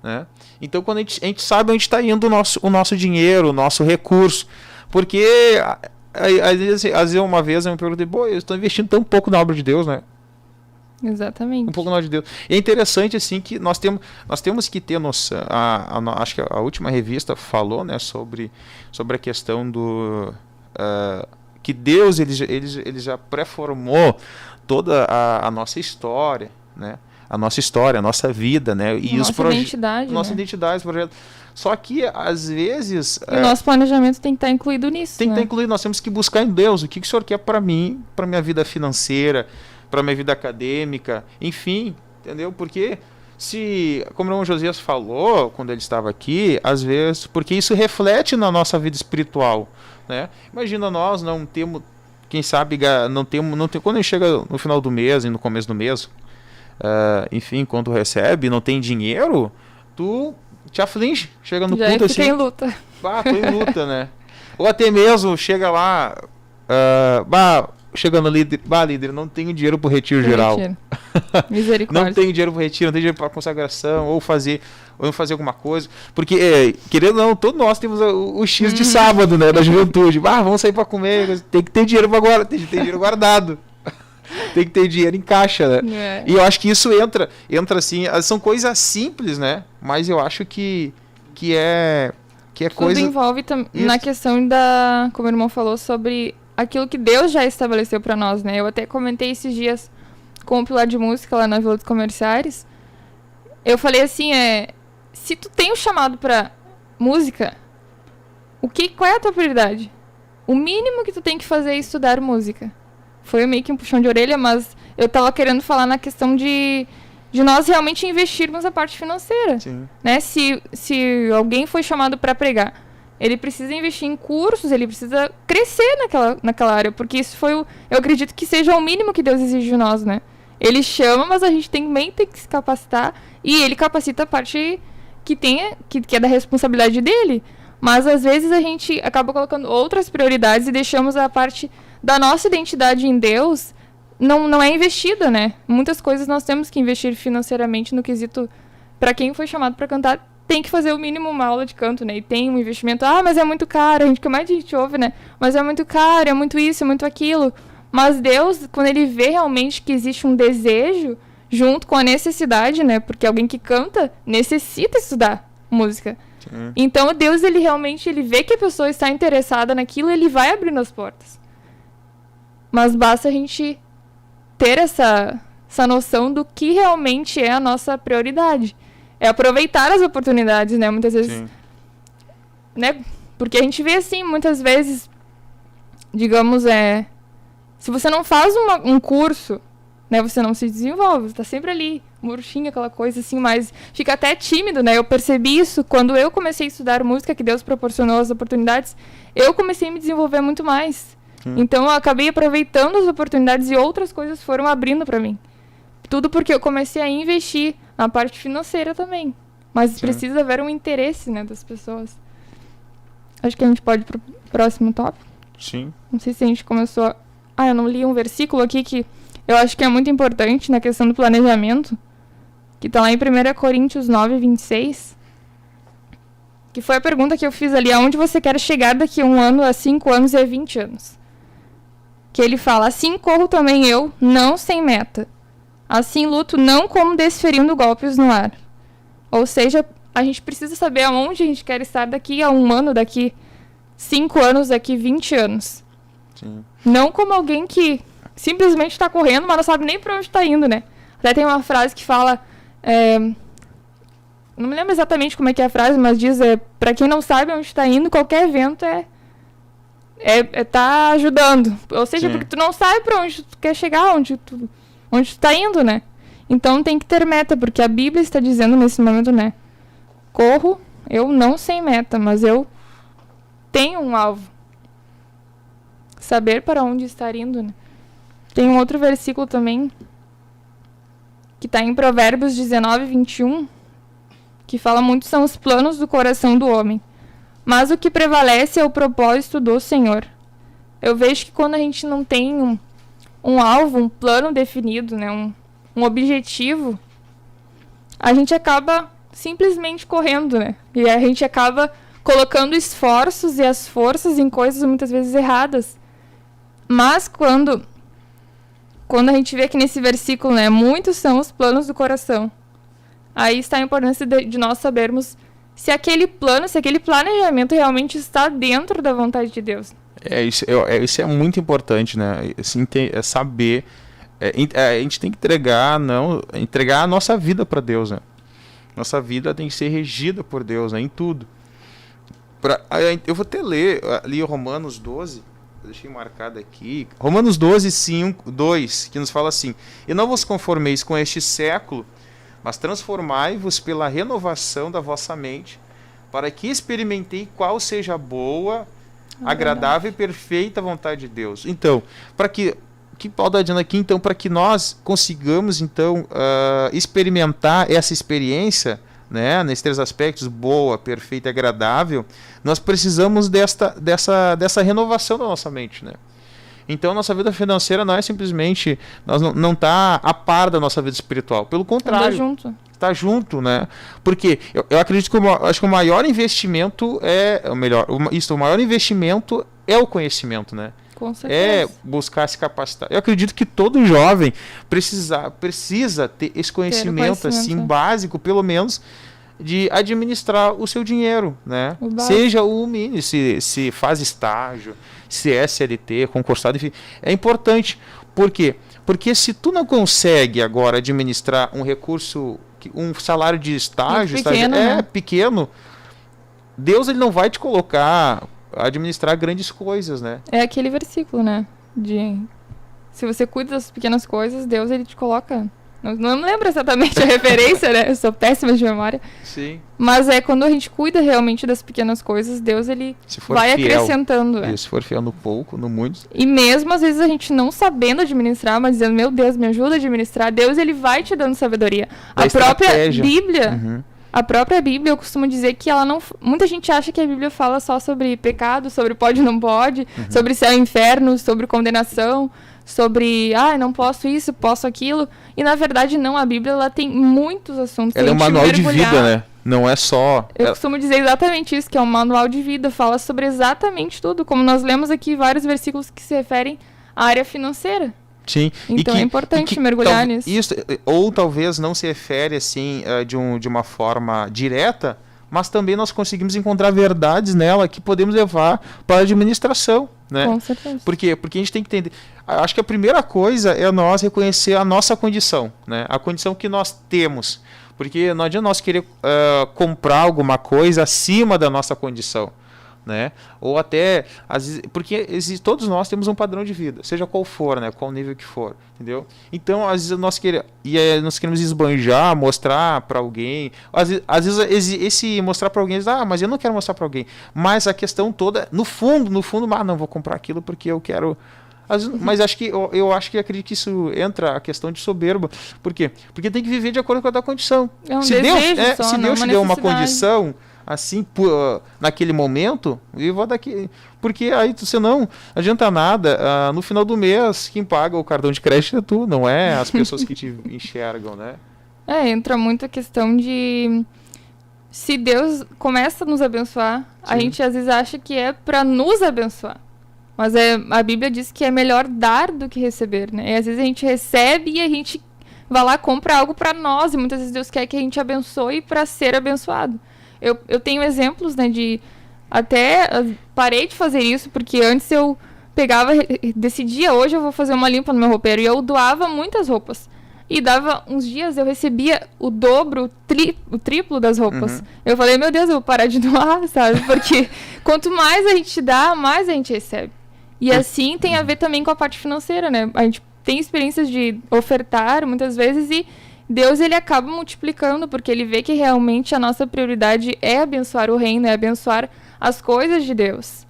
né? Então quando a gente sabe onde está indo o nosso dinheiro, o nosso recurso, porque às vezes uma vez eu me perguntei, eu estou investindo tão pouco na obra de Deus, né? Exatamente. Um pouco na obra de Deus. E é interessante assim que nós temos que ter noção. Acho que a última revista falou, né, sobre a questão do que Deus ele já pré-formou toda a nossa história, né? A nossa vida, né? E nossa identidade. Nossa identidade, projeto. Só que às vezes o nosso planejamento tem que estar incluído nisso. Tem que estar incluído. Nós temos que buscar em Deus o que o Senhor quer para mim, para minha vida financeira, para minha vida acadêmica, enfim, entendeu? Porque como o irmão Josias falou quando ele estava aqui, às vezes, porque isso reflete na nossa vida espiritual, né? Imagina nós não temos, quem sabe não temos, quando a gente chega no final do mês e no começo do mês, enfim, quando recebe, não tem dinheiro, tu te aflige, chega no ponto assim. Em luta. Tô em luta, né? Ou até mesmo chega lá, chegando líder, líder, não tenho dinheiro pro retiro geral. Misericórdia. Não tenho dinheiro pro retiro, não tenho dinheiro pra consagração, ou fazer alguma coisa. Porque, querendo ou não, todos nós temos o X de sábado, né, da juventude. Vamos sair pra comer, tem que ter dinheiro agora, tem que ter dinheiro guardado. Tem que ter dinheiro em caixa, né? E eu acho que isso entra assim, são coisas simples, né? Mas eu acho que que é Tudo coisa... envolve na questão da, como o irmão falou, sobre aquilo que Deus já estabeleceu para nós, né? Eu até comentei esses dias com o pilar de música lá na Vila dos Comerciários. Eu falei assim, se tu tem um chamado para música, qual é a tua prioridade? O mínimo que tu tem que fazer é estudar música. Foi meio que um puxão de orelha, mas eu tava querendo falar na questão de nós realmente investirmos a parte financeira. Sim. Né? Se alguém foi chamado para pregar, ele precisa investir em cursos, ele precisa crescer naquela área, porque isso eu acredito que seja o mínimo que Deus exige de nós, né? Ele chama, mas a gente também tem que se capacitar, e ele capacita a parte que é da responsabilidade dele. Mas às vezes a gente acaba colocando outras prioridades e deixamos a parte da nossa identidade em Deus não é investida, né? Muitas coisas nós temos que investir financeiramente no quesito, para quem foi chamado para cantar, tem que fazer o mínimo uma aula de canto, né? E tem um investimento, mas é muito caro, o que mais a gente ouve, né? Mas é muito caro, é muito isso, é muito aquilo. Mas Deus, quando ele vê realmente que existe um desejo junto com a necessidade, né? Porque alguém que canta necessita estudar música. Sim. Então Deus, ele realmente vê que a pessoa está interessada naquilo, ele vai abrindo as portas. Mas basta a gente ter essa noção do que realmente é a nossa prioridade. É aproveitar as oportunidades, né? Muitas vezes, sim, né? Porque a gente vê assim, muitas vezes, digamos, se você não faz um curso, né? Você não se desenvolve, você tá sempre ali, murchinho, aquela coisa assim, mas fica até tímido, né? Eu percebi isso quando eu comecei a estudar música, que Deus proporcionou as oportunidades, eu comecei a me desenvolver muito mais. Então eu acabei aproveitando as oportunidades e outras coisas foram abrindo para mim. Tudo porque eu comecei a investir na parte financeira também. Mas sim, precisa haver um interesse, né, das pessoas. Acho que a gente pode ir pro próximo tópico. Sim. Não sei se a gente começou... eu não li um versículo aqui que eu acho que é muito importante na questão do planejamento, que tá lá em 1 Coríntios 9, 26. Que foi a pergunta que eu fiz ali, aonde você quer chegar daqui a 1 ano, a 5 anos e a 20 anos? Que ele fala, assim corro também eu, não sem meta. Assim luto, não como desferindo golpes no ar. Ou seja, a gente precisa saber aonde a gente quer estar daqui a 1 ano, daqui 5 anos, daqui 20 anos. Sim. Não como alguém que simplesmente está correndo, mas não sabe nem para onde está indo, né? Até tem uma frase que fala... não me lembro exatamente como é que é a frase, mas diz, para quem não sabe onde está indo, qualquer vento tá ajudando. Ou seja, sim, porque tu não sabe pra onde tu quer chegar, onde tu tá indo, né? Então tem que ter meta, porque a Bíblia está dizendo nesse momento, né? Corro, eu não sem meta, mas eu tenho um alvo. Saber para onde estar indo, né? Tem um outro versículo também, que tá em Provérbios 19, 21, que fala muito, são os planos do coração do homem. Mas o que prevalece é o propósito do Senhor. Eu vejo que quando a gente não tem um alvo, um plano definido, né, um objetivo, a gente acaba simplesmente correndo, né? E a gente acaba colocando esforços e as forças em coisas muitas vezes erradas. Mas quando a gente vê que nesse versículo, né, muitos são os planos do coração, aí está a importância de nós sabermos se aquele plano, se aquele planejamento realmente está dentro da vontade de Deus. Isso é muito importante, né? Assim, saber. A gente tem que entregar a nossa vida para Deus, né? Nossa vida tem que ser regida por Deus, né? Em tudo. Eu vou até ler ali Romanos 12, eu deixei marcado aqui. Romanos 12, 5, 2, que nos fala assim: e não vos conformeis com este século, mas transformai-vos pela renovação da vossa mente, para que experimentei qual seja a boa, agradável e perfeita vontade de Deus. Então, para que Paulo está dizendo aqui, então, para que nós consigamos, então, experimentar essa experiência, né, nesses 3 aspectos, boa, perfeita e agradável, nós precisamos dessa renovação da nossa mente, né? Então, nossa vida financeira não é simplesmente... Nós não está a par da nossa vida espiritual. Pelo contrário. Está junto. Está junto, né? Porque eu acredito que acho que o maior investimento o maior investimento é o conhecimento, né? Com certeza. É buscar se capacitar. Eu acredito que todo jovem precisa ter esse conhecimento assim, básico, pelo menos, de administrar o seu dinheiro, né? Seja o mínimo, se faz estágio, se é SLT, concursado, enfim, é importante. Por quê? Porque se tu não consegue agora administrar um recurso, um salário de estágio, pequeno, Deus ele não vai te colocar a administrar grandes coisas, né? É aquele versículo, né? Se você cuida das pequenas coisas, Deus ele te coloca. Não lembro exatamente a referência, né? Eu sou péssima de memória. Sim. Mas quando a gente cuida realmente das pequenas coisas, Deus ele vai acrescentando. Se for fiel no pouco, no muito. E mesmo às vezes a gente não sabendo administrar, mas dizendo, meu Deus, me ajuda a administrar, Deus ele vai te dando sabedoria. A própria Bíblia, a própria Bíblia, eu costumo dizer que ela não... Muita gente acha que a Bíblia fala só sobre pecado, sobre pode e não pode, sobre céu e inferno, sobre condenação, sobre, não posso isso, posso aquilo. E na verdade não, a Bíblia ela tem muitos assuntos. Ela é um manual de vida, né? Não é só... Eu costumo dizer exatamente isso, que é um manual de vida, fala sobre exatamente tudo, como nós lemos aqui vários versículos que se referem à área financeira. Sim. Então é importante mergulhar nisso. Isso, ou talvez não se refere assim de uma forma direta, mas também nós conseguimos encontrar verdades nela que podemos levar para a administração, né? Com certeza. Por quê? Porque a gente tem que entender... Acho que a primeira coisa é nós reconhecer a nossa condição, né? A condição que nós temos. Porque não adianta nós querer comprar alguma coisa acima da nossa condição, né? Ou até, às vezes, porque todos nós temos um padrão de vida, seja qual for, né? Qual nível que for, entendeu? Então, às vezes nós queremos esbanjar, mostrar para alguém. Às vezes esse mostrar para alguém, mas eu não quero mostrar para alguém. Mas a questão toda, no fundo, não vou comprar aquilo porque eu quero. Mas eu acredito que isso entra a questão de soberba. Por quê? Porque tem que viver de acordo com a tua condição. Se Deus te deu uma condição assim, naquele momento, viva daqui. Porque aí, senão, não adianta nada. No final do mês, quem paga o cartão de crédito é tu, não é as pessoas que te enxergam, né? Entra muito a questão de... Se Deus começa a nos abençoar, a gente às vezes acha que é para nos abençoar. Mas a Bíblia diz que é melhor dar do que receber, né? E às vezes a gente recebe e a gente vai lá, compra algo para nós. E muitas vezes Deus quer que a gente abençoe para ser abençoado. Eu tenho exemplos, né, de... Até parei de fazer isso, porque antes eu pegava, decidia, hoje eu vou fazer uma limpa no meu roupeiro. E eu doava muitas roupas. E dava uns dias, eu recebia o dobro, o triplo das roupas. Eu falei, meu Deus, eu vou parar de doar, sabe? Porque quanto mais a gente dá, mais a gente recebe. E assim tem a ver também com a parte financeira, né? A gente tem experiências de ofertar muitas vezes e Deus ele acaba multiplicando, porque ele vê que realmente a nossa prioridade é abençoar o reino, é abençoar as coisas de Deus.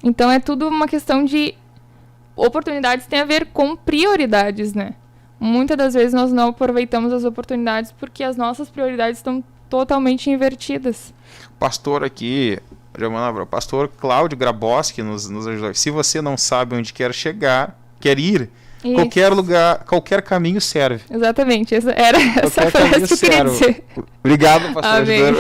Então é tudo uma questão de oportunidades, tem a ver com prioridades, né? Muitas das vezes nós não aproveitamos as oportunidades porque as nossas prioridades estão totalmente invertidas. Pastor aqui, pastor Cláudio Graboski nos ajudou. Se você não sabe onde quer ir, isso. Qualquer lugar, qualquer caminho serve. Exatamente, era essa frase que eu queria dizer. Obrigado, pastor.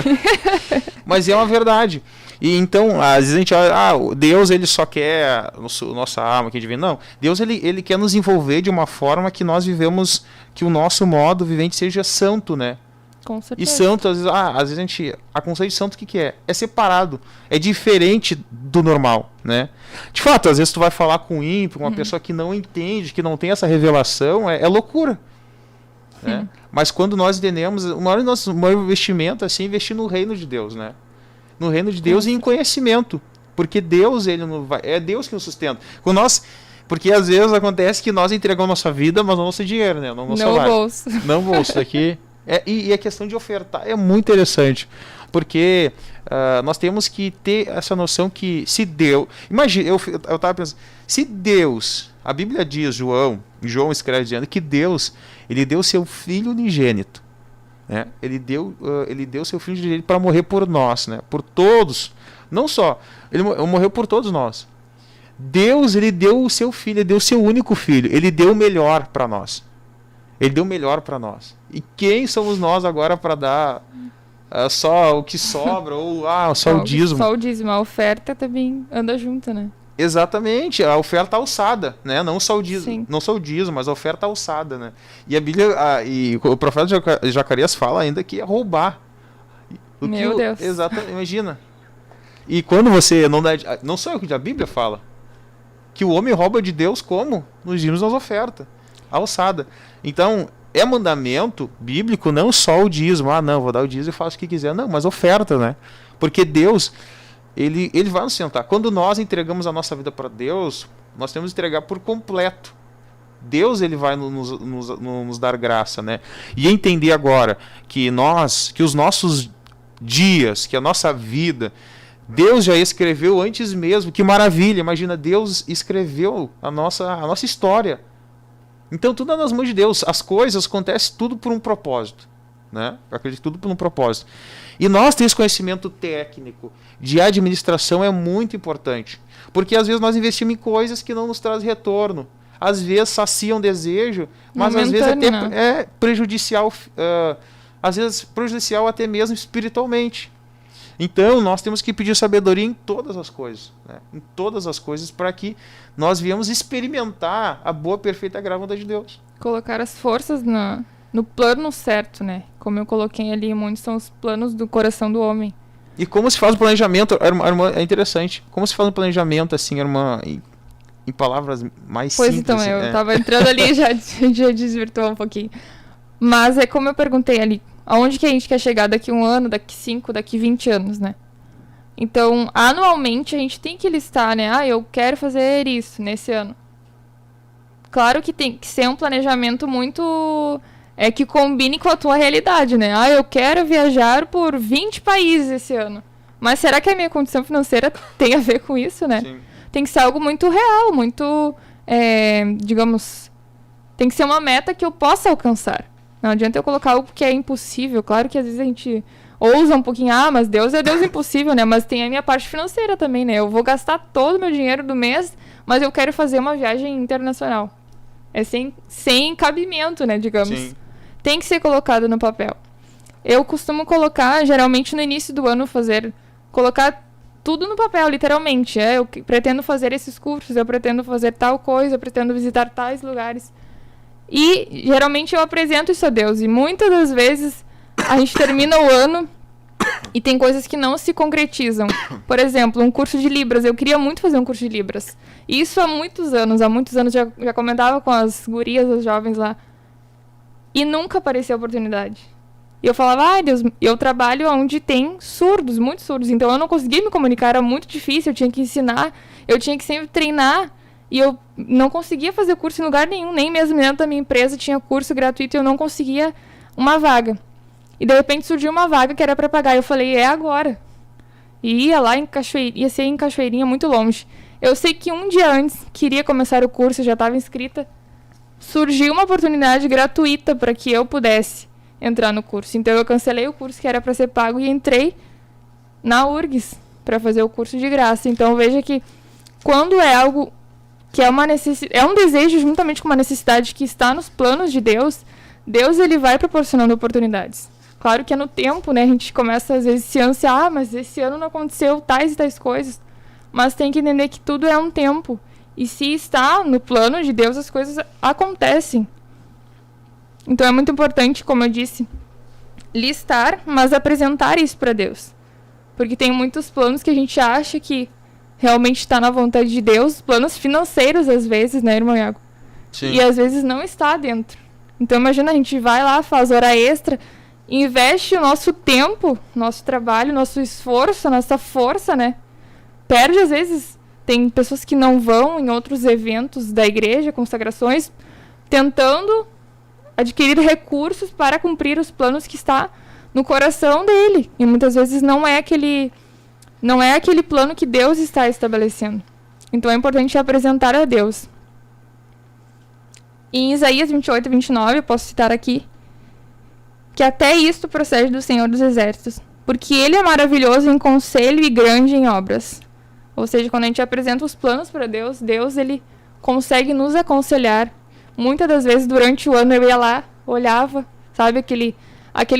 Mas é uma verdade. E então, às vezes a gente olha, Deus ele só quer nossa alma, que divina. Não, Deus ele quer nos envolver de uma forma que nós vivemos, que o nosso modo vivente seja santo, né? Com certeza. E santo, às vezes a conceito de santo o que é? É separado, é diferente do normal, né? De fato, às vezes tu vai falar com um ímpio, uma pessoa que não entende, que não tem essa revelação, é loucura. Né? Mas quando nós entendemos, o maior investimento é investir no reino de Deus, né? No reino de Deus e em conhecimento, porque Deus é Deus que nos sustenta. Porque às vezes acontece que nós entregamos nossa vida, mas não nosso dinheiro, né? Não nosso salário. Bolso. Não bolso aqui. E a questão de ofertar é muito interessante, porque nós temos que ter essa noção que se Deus... Imagina, eu estava pensando, se Deus... A Bíblia diz, João escreve dizendo que Deus, ele deu seu Filho unigênito. Né? Ele deu seu Filho unigênito para morrer por nós, né? Por todos. Não só, ele morreu por todos nós. Deus, ele deu o seu Filho, ele deu o seu único Filho. Ele deu o melhor para nós. Ele deu o melhor para nós. E quem somos nós agora para dar só o que sobra ou só o dízimo? Só o dízimo. A oferta também anda junto, né? Exatamente. A oferta alçada, né? Não só o dízimo, não só o dízimo, mas a oferta alçada, né? E a Bíblia, e o profeta Zacarias fala ainda que é roubar. Meu Deus. Exatamente, imagina. E quando você não dá... Não só o que a Bíblia fala. Que o homem rouba de Deus como? Nos dízimos das ofertas. Alçada. Então, é mandamento bíblico não só o dízimo. Ah, não, vou dar o dízimo e faço o que quiser. Não, mas oferta, né? Porque Deus, ele vai nos sentar. Quando nós entregamos a nossa vida para Deus, nós temos que entregar por completo. Deus, ele vai nos dar graça, né? E entender agora que os nossos dias, que a nossa vida, Deus já escreveu antes mesmo. Que maravilha, imagina, Deus escreveu a nossa história. Então tudo é nas mãos de Deus. As coisas acontecem tudo por um propósito, né? Eu acredito tudo por um propósito. E nós ter esse conhecimento técnico de administração é muito importante. Porque às vezes nós investimos em coisas que não nos trazem retorno. Às vezes saciam desejo, mas às vezes até é prejudicial, às vezes prejudicial até mesmo espiritualmente. Então nós temos que pedir sabedoria em todas as coisas, né? Em todas as coisas, para que nós viemos experimentar a boa, perfeita e agradável vontade de Deus. Colocar as forças no plano certo, né? Como eu coloquei ali, muitos são os planos do coração do homem. E como se faz o planejamento, irmã, é interessante, como se faz um planejamento assim, irmã, em palavras mais simples. Pois então, eu tava entrando ali e já desvirtuou um pouquinho. Mas é como eu perguntei ali, aonde que a gente quer chegar daqui 1 ano, daqui 5, daqui 20 anos, né? Então, anualmente a gente tem que listar, né? Ah, eu quero fazer isso nesse ano. Claro que tem que ser um planejamento muito... que combine com a tua realidade, né? Ah, eu quero viajar por 20 países esse ano. Mas será que a minha condição financeira tem a ver com isso, né? Sim. Tem que ser algo muito real, muito, digamos... Tem que ser uma meta que eu possa alcançar. Não adianta eu colocar algo que é impossível. Claro que às vezes a gente ousa um pouquinho. Ah, mas Deus é Deus impossível, né? Mas tem a minha parte financeira também, né? Eu vou gastar todo o meu dinheiro do mês, mas eu quero fazer uma viagem internacional. É sem cabimento, né, digamos. Sim. Tem que ser colocado no papel. Eu costumo colocar, geralmente no início do ano, colocar tudo no papel, literalmente. Eu pretendo fazer esses cursos, eu pretendo fazer tal coisa, eu pretendo visitar tais lugares. E, geralmente, eu apresento isso a Deus. E, muitas das vezes, a gente termina o ano e tem coisas que não se concretizam. Por exemplo, um curso de Libras. Eu queria muito fazer um curso de Libras. Isso há muitos anos. Já comentava com as gurias, as jovens lá. E nunca apareceu a oportunidade. E eu falava, ai Deus, eu trabalho onde tem surdos, muitos surdos. Então eu não conseguia me comunicar, era muito difícil, eu tinha que ensinar, eu tinha que sempre treinar. E eu não conseguia fazer curso em lugar nenhum, nem mesmo dentro da minha empresa tinha curso gratuito e eu não conseguia uma vaga. E de repente surgiu uma vaga que era para pagar. Eu falei, é agora. E ia lá ia ser em Cachoeirinha, muito longe. Eu sei que um dia antes, queria começar o curso, já estava inscrita, surgiu uma oportunidade gratuita para que eu pudesse entrar no curso. Então eu cancelei o curso que era para ser pago e entrei na URGS para fazer o curso de graça. Então veja que quando é algo que é uma necessidade, é um desejo juntamente com uma necessidade que está nos planos de Deus, Deus ele vai proporcionando oportunidades. Claro que é no tempo, né? A gente começa às vezes a se ansiar, mas esse ano não aconteceu tais e tais coisas. Mas tem que entender que tudo é um tempo. E se está no plano de Deus, as coisas acontecem. Então é muito importante, como eu disse, listar, mas apresentar isso para Deus. Porque tem muitos planos que a gente acha que realmente está na vontade de Deus, planos financeiros às vezes, né, irmão Iago? Sim. E às vezes não está dentro. Então imagina, a gente vai lá, faz hora extra, investe o nosso tempo, nosso trabalho, nosso esforço, nossa força, né? Perde às vezes. Tem pessoas que não vão em outros eventos da igreja, consagrações, tentando adquirir recursos para cumprir os planos que está no coração dele. E muitas vezes não é aquele plano que Deus está estabelecendo. Então é importante apresentar a Deus. Em Isaías 28, 29, eu posso citar aqui, que até isto procede do Senhor dos Exércitos, porque Ele é maravilhoso em conselho e grande em obras. Ou seja, quando a gente apresenta os planos para Deus, Deus ele consegue nos aconselhar. Muitas das vezes durante o ano eu ia lá, olhava, sabe, aquele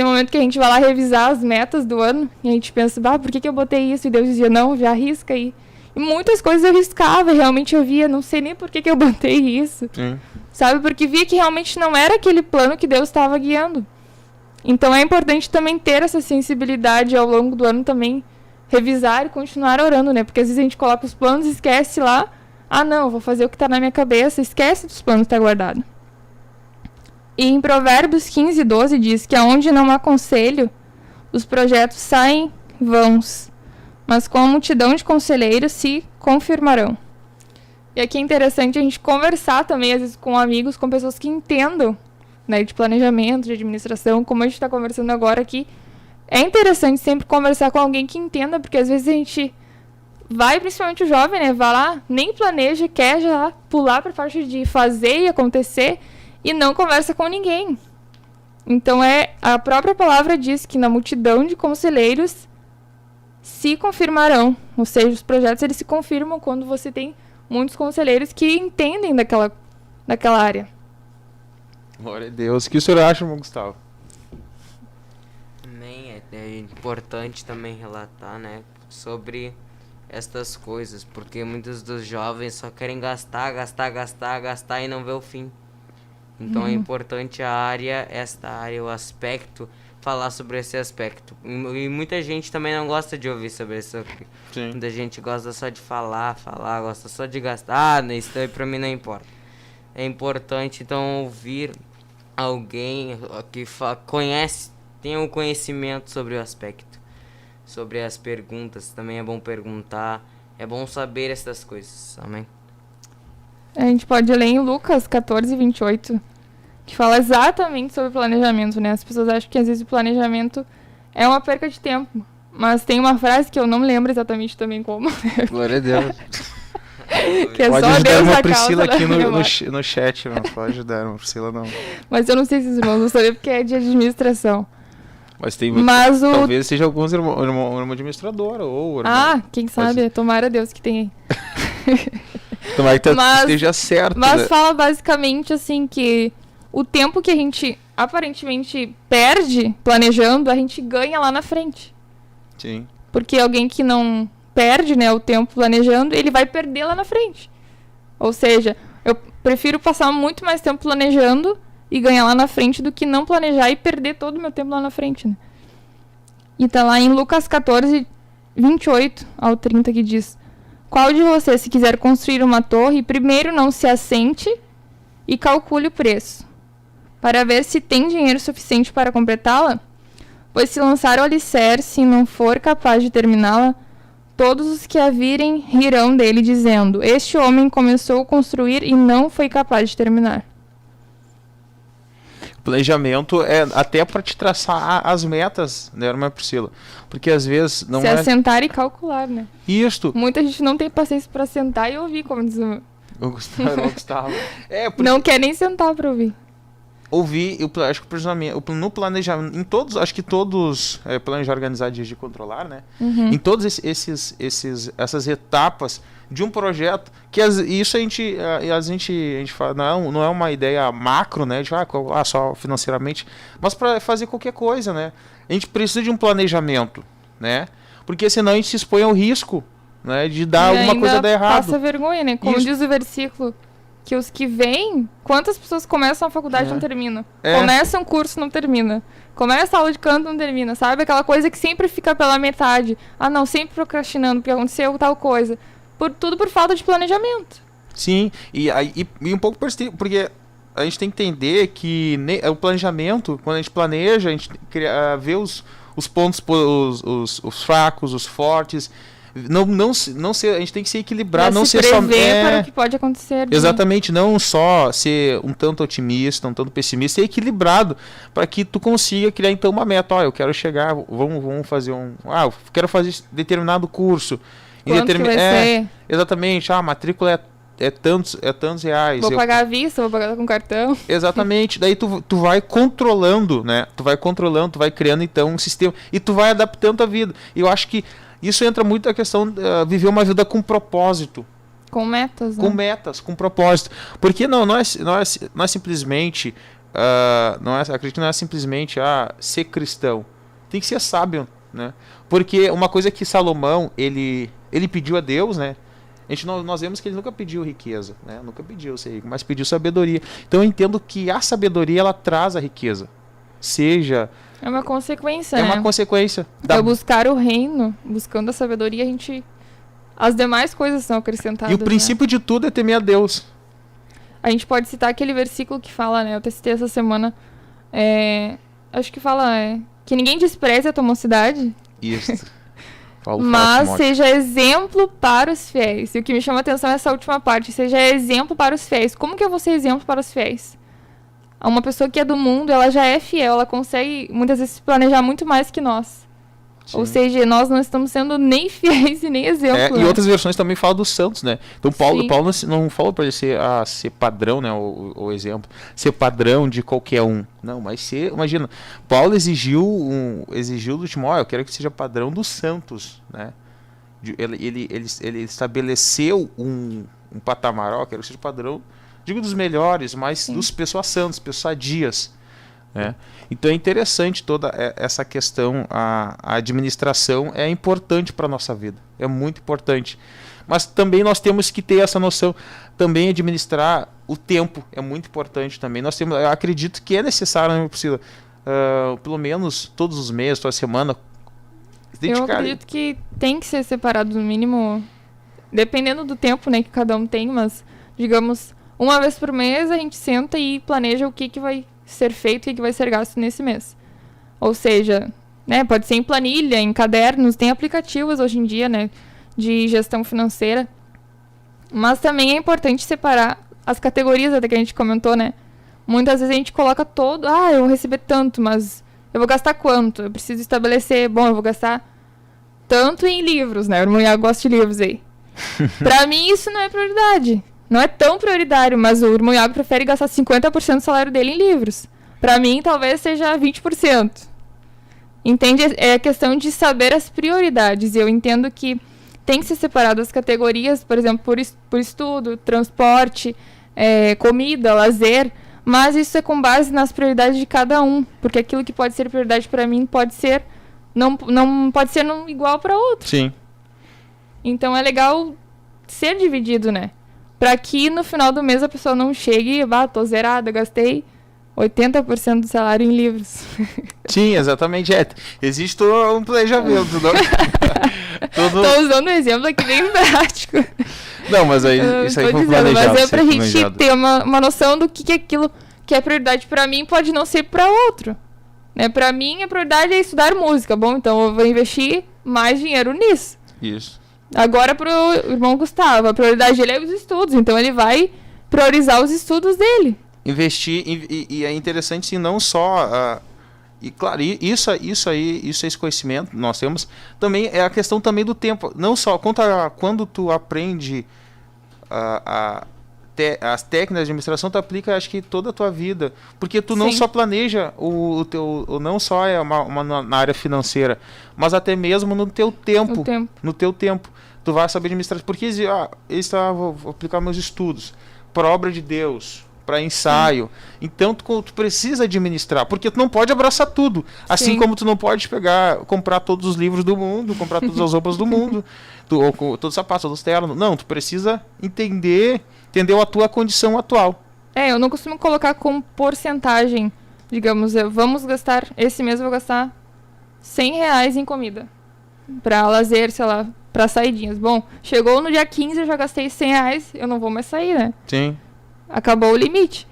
momento que a gente vai lá revisar as metas do ano e a gente pensa, por que eu botei isso? E Deus dizia, não, já arrisca aí. E muitas coisas eu riscava, realmente eu via, não sei nem por que eu botei isso. Sim. Sabe, porque via que realmente não era aquele plano que Deus estava guiando. Então é importante também ter essa sensibilidade ao longo do ano também, revisar e continuar orando, né? Porque às vezes a gente coloca os planos e esquece lá, não, vou fazer o que está na minha cabeça, esquece dos planos que está guardado. E em Provérbios 15:12 diz que aonde não há conselho, os projetos saem vãos, mas com a multidão de conselheiros se confirmarão. E aqui é interessante a gente conversar também, às vezes, com amigos, com pessoas que entendam, né, de planejamento, de administração, como a gente está conversando agora aqui. É interessante sempre conversar com alguém que entenda, porque às vezes a gente vai, principalmente o jovem, né, vai lá, nem planeja, quer já pular para a parte de fazer e acontecer e não conversa com ninguém. Então a própria palavra diz que na multidão de conselheiros se confirmarão, ou seja, os projetos eles se confirmam quando você tem muitos conselheiros que entendem daquela área. Glória a Deus. O que o senhor acha, irmão Gustavo? Também é importante também relatar, né, sobre estas coisas, porque muitos dos jovens só querem gastar e não vê o fim. Então é importante esta área, o aspecto, falar sobre esse aspecto. E muita gente também não gosta de ouvir sobre isso. Sim. Muita gente gosta só de falar, gosta só de gastar, né? Isso daí pra mim não importa. É importante, então, ouvir alguém que tenha um conhecimento sobre o aspecto, sobre as perguntas. Também é bom perguntar, é bom saber essas coisas, amém? A gente pode ler em Lucas 14:28, que fala exatamente sobre planejamento, né? As pessoas acham que às vezes o planejamento é uma perca de tempo, mas tem uma frase que eu não me lembro exatamente também como. Glória a Deus. Que é pode só ajudar Deus uma a Priscila causa aqui no chat, não pode ajudar uma Priscila não. Mas eu não sei se os irmãos vão saber porque é de administração. Mas tem talvez seja alguns irmão administrador ou irmão. Quem sabe, tomara Deus que tem aí. Tomara que esteja certo. Mas fala basicamente assim que o tempo que a gente aparentemente perde planejando, a gente ganha lá na frente. Sim. Porque alguém que não perde, né, o tempo planejando, ele vai perder lá na frente. Ou seja, eu prefiro passar muito mais tempo planejando e ganhar lá na frente do que não planejar e perder todo o meu tempo lá na frente, né? E tá lá em Lucas 14:28 ao 30 que diz: qual de vocês, se quiser construir uma torre, primeiro não se assente e calcule o preço, para ver se tem dinheiro suficiente para completá-la? Pois se lançar o alicerce e não for capaz de terminá-la, todos os que a virem rirão dele, dizendo: este homem começou a construir e não foi capaz de terminar. Planejamento é até para te traçar as metas, né, irmã Priscila? Porque às vezes não se assentar e calcular, né? Isto. Muita gente não tem paciência para sentar e ouvir, como diz o Gustavo. Não quer nem sentar para ouvir. Ouvir, eu acho que no planejamento, em todos, acho que todos, planejar, organizar, dirigir, controlar, né? Em todas essas etapas de um projeto, que isso a gente fala, não é uma ideia macro, né? De só financeiramente, mas para fazer qualquer coisa, né? A gente precisa de um planejamento, né? Porque senão a gente se expõe ao risco, né? De dar alguma coisa dar errado. Passa vergonha, né? Como diz o versículo, que os que vêm, quantas pessoas começam a faculdade e não terminam? Começam um curso não termina. Começa a aula de canto não termina, sabe? Aquela coisa que sempre fica pela metade. Não, sempre procrastinando porque aconteceu tal coisa. Tudo por falta de planejamento. Sim, e um pouco porque a gente tem que entender que o planejamento, quando a gente planeja, a gente vê os pontos, os fracos, os fortes. Não ser, a gente tem que se equilibrar, pra não se ser só para o que pode acontecer. Exatamente, não só ser um tanto otimista, um tanto pessimista, ser equilibrado para que tu consiga criar então uma meta. Eu quero chegar, vamos fazer eu quero fazer determinado curso. Quanto que vai ser? Exatamente, a matrícula é tantos reais. Vou pagar à vista, vou pagar com cartão. Exatamente, daí tu vai controlando, né? Tu vai criando então um sistema e tu vai adaptando a vida. E eu acho que isso entra muito na questão de viver uma vida com propósito. Com metas, né? Com metas, com propósito. Porque não é simplesmente, acredito que não é simplesmente ser cristão. Tem que ser sábio, né? Porque uma coisa que Salomão, ele pediu a Deus, né? Nós vemos que ele nunca pediu riqueza, né? Nunca pediu ser rico, mas pediu sabedoria. Então eu entendo que a sabedoria, ela traz a riqueza. Seja É uma consequência, É né? uma consequência. É buscar o reino, buscando a sabedoria, as demais coisas são acrescentadas. E o princípio de tudo é temer a Deus. A gente pode citar aquele versículo que fala, né? Eu testei essa semana. Acho que fala que ninguém despreze a tua mocidade. Isso. Paulo Mas fala, seja exemplo para os fiéis. E o que me chama a atenção é essa última parte. Seja exemplo para os fiéis. Como que eu vou ser exemplo para os fiéis? Uma pessoa que é do mundo, ela já é fiel. Ela consegue, muitas vezes, planejar muito mais que nós. Sim. Ou seja, nós não estamos sendo nem fiéis e nem exemplo. E outras versões também falam dos santos, né? Então Paulo não falou para ele ser padrão, né? O exemplo. Ser padrão de qualquer um. Não, mas imagina, Paulo exigiu do Timóteo, eu quero que seja padrão dos santos, né? Ele estabeleceu um patamar, eu quero que seja padrão, digo dos melhores, mas dos pessoas santas, pessoas sadias. Né? Então é interessante toda essa questão, a administração é importante para a nossa vida, é muito importante, mas também nós temos que ter essa noção, também administrar o tempo é muito importante também, eu acredito que é necessário, não é possível, pelo menos todos os meses, toda semana, eu acredito que tem que ser separado no mínimo, dependendo do tempo, né, que cada um tem, mas digamos, uma vez por mês a gente senta e planeja o que vai ser feito e que vai ser gasto nesse mês. Ou seja, né, pode ser em planilha, em cadernos, tem aplicativos hoje em dia, né, de gestão financeira. Mas também é importante separar as categorias, até que a gente comentou, né? Muitas vezes a gente coloca eu vou receber tanto, mas eu vou gastar quanto? Eu preciso estabelecer, eu vou gastar tanto em livros, né? O irmão Iago gosta de livros aí. Pra mim isso não é prioridade. Não é tão prioritário, mas o irmão Iago prefere gastar 50% do salário dele em livros. Pra mim, talvez seja 20%. Entende? É a questão de saber as prioridades. E eu entendo que tem que ser separado as categorias, por exemplo, por estudo, transporte, comida, lazer. Mas isso é com base nas prioridades de cada um. Porque aquilo que pode ser prioridade pra mim pode ser... Não pode ser igual pra outro. Sim. Então é legal ser dividido, né? Pra que no final do mês a pessoa não chegue e tô zerada, gastei 80% do salário em livros. Sim, exatamente. Existe um planejamento. Tô usando um exemplo aqui bem prático. Não, mas aí, isso aí foi planejado. Mas é pra gente ter uma noção do que aquilo que é prioridade pra mim pode não ser pra outro. Né? Pra mim, a prioridade é estudar música. Bom, então eu vou investir mais dinheiro nisso. Isso. Agora pro irmão Gustavo, a prioridade dele é os estudos, então ele vai priorizar os estudos dele. Investir, e é interessante sim, não só... e claro, isso é esse conhecimento nós temos, também é a questão também do tempo, não só quando tu aprende as técnicas de administração, tu aplica, acho que toda a tua vida, porque tu não só planeja não só na área financeira, mas até mesmo no teu tempo. No teu tempo. Tu vai saber administrar, porque vou aplicar meus estudos para obra de Deus, para ensaio. Então tu precisa administrar, porque tu não pode abraçar tudo. Assim como tu não pode comprar todos os livros do mundo, comprar todas as roupas do mundo, ou todos os sapatos, todos os ternos. Não, tu precisa entender a tua condição atual. Eu não costumo colocar como porcentagem. Digamos, esse mês eu vou gastar R$100 em comida. Pra lazer, sei lá, pra saidinhas. Bom, chegou no dia 15, eu já gastei R$100, eu não vou mais sair, né? Sim. Acabou o limite.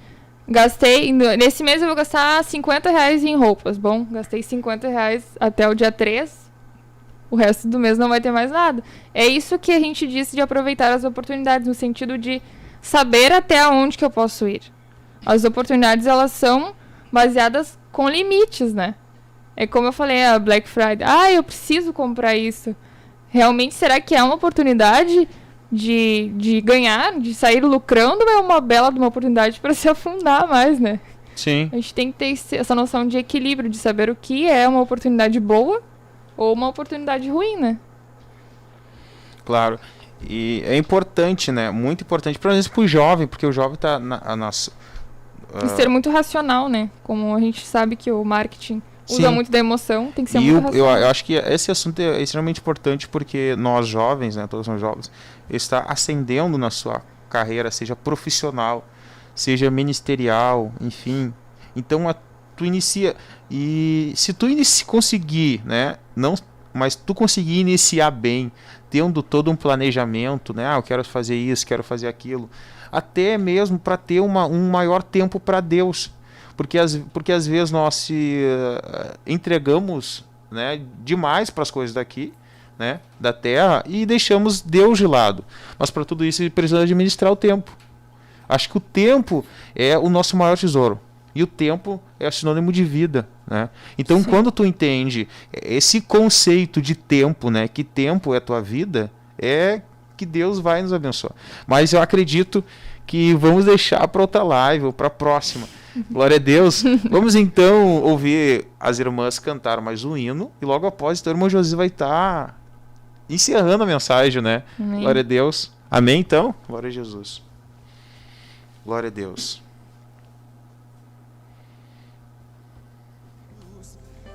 Nesse mês eu vou gastar R$50 em roupas. Bom, gastei R$50 até o dia 3. O resto do mês não vai ter mais nada. É isso que a gente disse de aproveitar as oportunidades, no sentido de saber até onde que eu posso ir. As oportunidades, elas são baseadas com limites, né? É como eu falei, a Black Friday. Eu preciso comprar isso. Realmente, será que é uma oportunidade de ganhar, de sair lucrando, ou é uma bela de uma oportunidade para se afundar mais, né? Sim. A gente tem que ter essa noção de equilíbrio, de saber o que é uma oportunidade boa ou uma oportunidade ruim, né? Claro. E é importante, né? Muito importante, por exemplo, pro jovem, porque o jovem tá E ser muito racional, né? Como a gente sabe que o marketing usa muito da emoção, tem que ser muito racional. Eu acho que esse assunto é extremamente importante, porque nós jovens, né? Todos somos jovens, está ascendendo na sua carreira, seja profissional, seja ministerial, enfim. Então, tu inicia. E se tu conseguir, né? Mas tu conseguir iniciar bem, tendo todo um planejamento, né? Eu quero fazer isso, quero fazer aquilo. Até mesmo para ter um maior tempo para Deus. Porque às vezes nós entregamos, né, demais para as coisas daqui, né, da terra, e deixamos Deus de lado. Mas para tudo isso precisa administrar o tempo. Acho que o tempo é o nosso maior tesouro. E o tempo é sinônimo de vida, né? Então, quando tu entende esse conceito de tempo, né, que tempo é a tua vida, é que Deus vai nos abençoar. Mas eu acredito que vamos deixar para outra live ou para a próxima. Glória a Deus. Vamos então ouvir as irmãs cantar mais um hino, e logo após, então, a irmã Josi vai estar encerrando a mensagem, né? Amém. Glória a Deus. Amém, então? Glória a Jesus. Glória a Deus.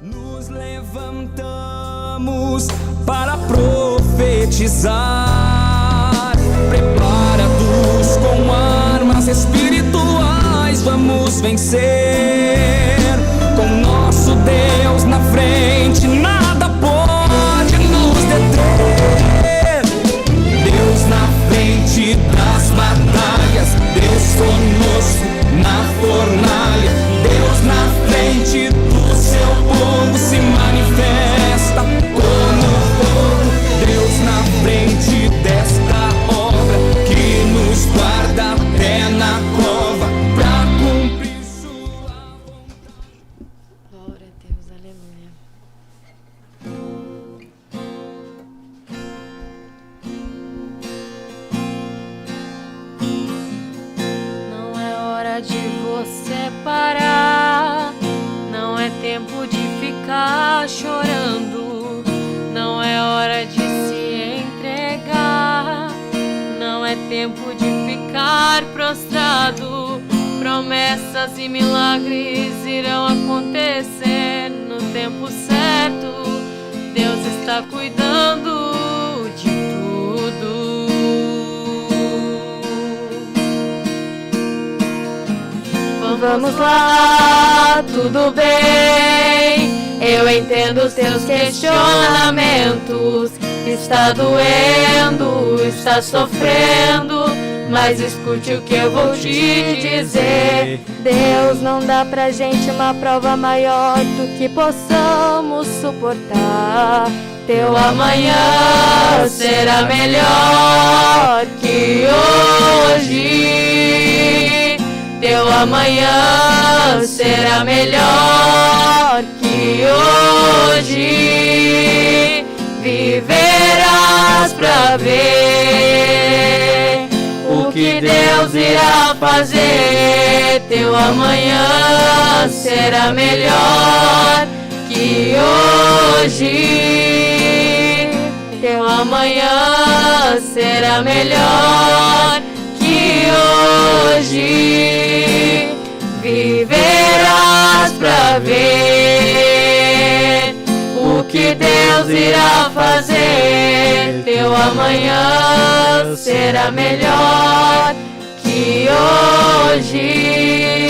Nos levantamos para profetizar, preparados com armas espirituais, vamos vencer. Com nosso Deus na frente, nada pode nos deter. Deus na frente das batalhas, Deus conosco na fornalha, Deus na frente do seu povo se manifesta como fogo. Deus na frente desta obra que nos guarda até na cova pra cumprir sua vontade. Glória a Deus, aleluia. Não é hora de você parar, não é tempo de ficar chorando, não é hora de se entregar, não é tempo de ficar prostrado. Promessas e milagres irão acontecer no tempo certo. Deus está cuidando de tudo. Vamos lá, tudo bem. Eu entendo os teus questionamentos. Está doendo, está sofrendo, mas escute o que eu vou te dizer. Deus, não dá pra gente uma prova maior do que possamos suportar. Teu amanhã será melhor que hoje. Teu amanhã será melhor que hoje. Viverás pra ver o que Deus irá fazer. Teu amanhã será melhor que hoje. Teu amanhã será melhor que hoje. Viverás pra ver o que Deus irá fazer. Teu amanhã será melhor que hoje.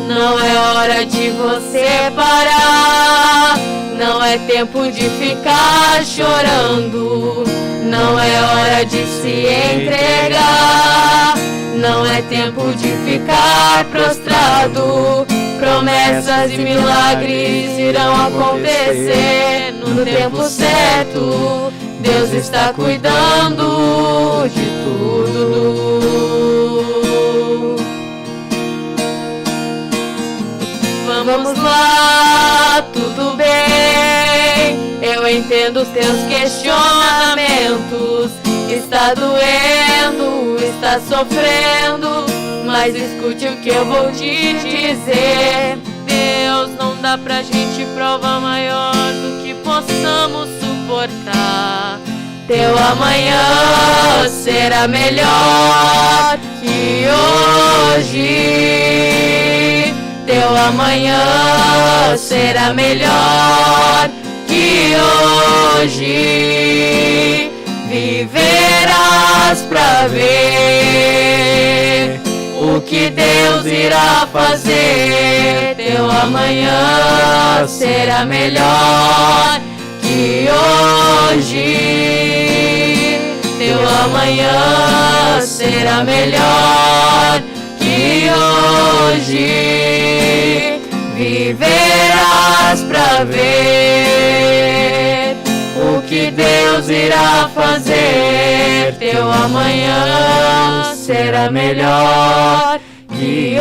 Não é hora de você parar, não é tempo de ficar chorando, não é hora de se entregar, não é tempo de ficar prostrado. Promessas e milagres irão acontecer no tempo certo. Deus está cuidando de tudo. Vamos lá, tudo bem. Eu entendo os teus questionamentos. Está doendo, está sofrendo, mas escute o que eu vou te dizer. Deus, não dá pra gente prova maior do que possamos suportar. Teu amanhã será melhor que hoje. Teu amanhã será melhor que hoje. Viverás pra ver o que que Deus irá fazer. Teu amanhã será melhor que hoje. Teu amanhã será melhor que hoje. Viverás pra ver o que Deus irá fazer. Teu amanhã será melhor que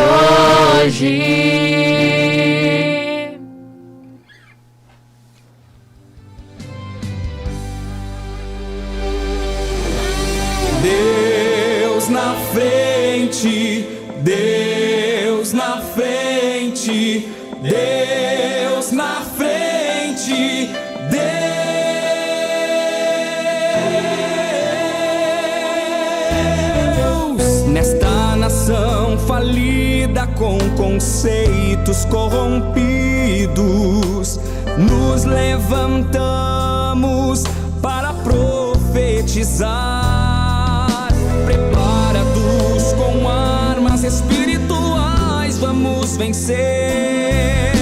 hoje. Deus na frente, Deus na frente, Deus na frente, Deus nesta nação falida com conceitos corrompidos, nos levantamos para profetizar, preparados com armas espirituais, vamos vencer.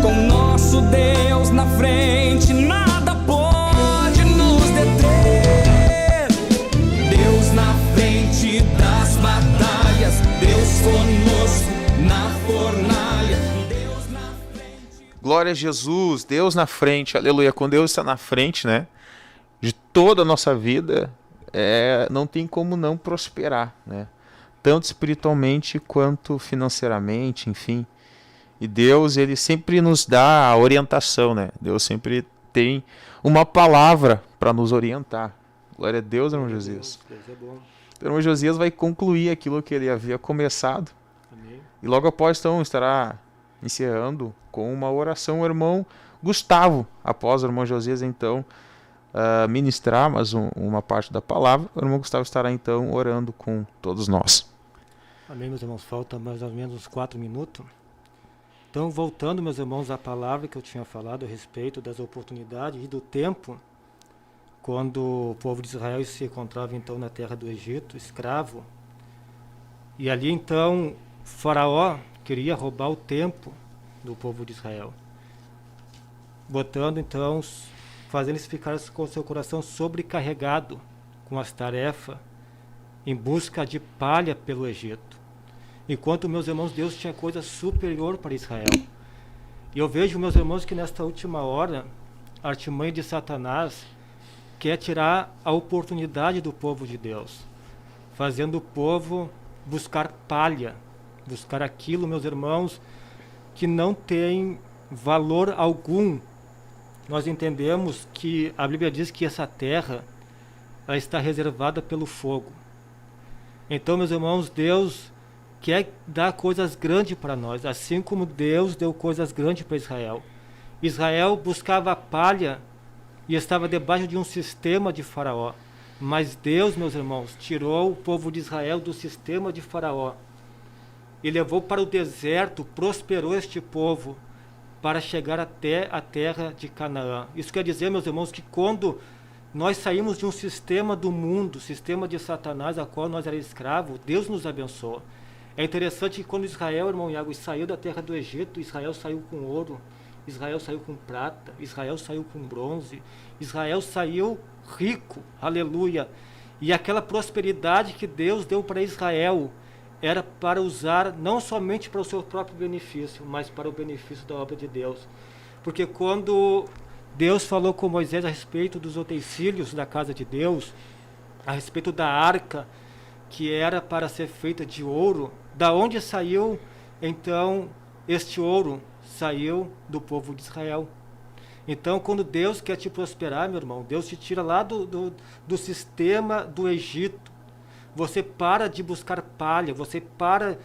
Com nosso Deus na frente, nada pode nos deter. Deus na frente das batalhas, Deus conosco na fornalha, Deus na frente. Glória a Jesus, Deus na frente, aleluia. Quando Deus está na frente, né, de toda a nossa vida, não tem como não prosperar, né? Tanto espiritualmente quanto financeiramente, enfim. E Deus, ele sempre nos dá a orientação, né? Deus sempre tem uma palavra para nos orientar. Glória a Deus, irmão Josias. O irmão Josias vai concluir aquilo que ele havia começado. Amém. E logo após, então, estará encerrando com uma oração o irmão Gustavo. Após o irmão Josias, então, ministrar mais uma parte da palavra, o irmão Gustavo estará, então, orando com todos nós. Amém, meus irmãos. Falta mais ou menos uns 4 minutos. Então, voltando, meus irmãos, à palavra que eu tinha falado a respeito das oportunidades e do tempo, quando o povo de Israel se encontrava, então, na terra do Egito, escravo, e ali, então, Faraó queria roubar o tempo do povo de Israel, botando, então, fazendo eles ficar com seu coração sobrecarregado com as tarefas em busca de palha pelo Egito. Enquanto, meus irmãos, Deus tinha coisa superior para Israel. E eu vejo, meus irmãos, que nesta última hora, a artimanha de Satanás quer tirar a oportunidade do povo de Deus, fazendo o povo buscar palha, buscar aquilo, meus irmãos, que não tem valor algum. Nós entendemos que a Bíblia diz que essa terra, ela está reservada pelo fogo. Então, meus irmãos, Deus quer dar coisas grandes para nós, assim como Deus deu coisas grandes para Israel. Israel buscava palha e estava debaixo de um sistema de Faraó. Mas Deus, meus irmãos, tirou o povo de Israel do sistema de Faraó e levou para o deserto, prosperou este povo para chegar até a terra de Canaã. Isso quer dizer, meus irmãos, que quando nós saímos de um sistema do mundo, sistema de Satanás, a qual nós éramos escravos, Deus nos abençoou. É interessante que quando Israel, irmão Iago, saiu da terra do Egito, Israel saiu com ouro, Israel saiu com prata, Israel saiu com bronze, Israel saiu rico, aleluia. E aquela prosperidade que Deus deu para Israel era para usar não somente para o seu próprio benefício, mas para o benefício da obra de Deus. Porque quando Deus falou com Moisés a respeito dos utensílios da casa de Deus, a respeito da arca, que era para ser feita de ouro, da onde saiu, então, este ouro? Saiu do povo de Israel. Então, quando Deus quer te prosperar, meu irmão, Deus te tira lá do sistema do Egito. Você para de buscar palha, você para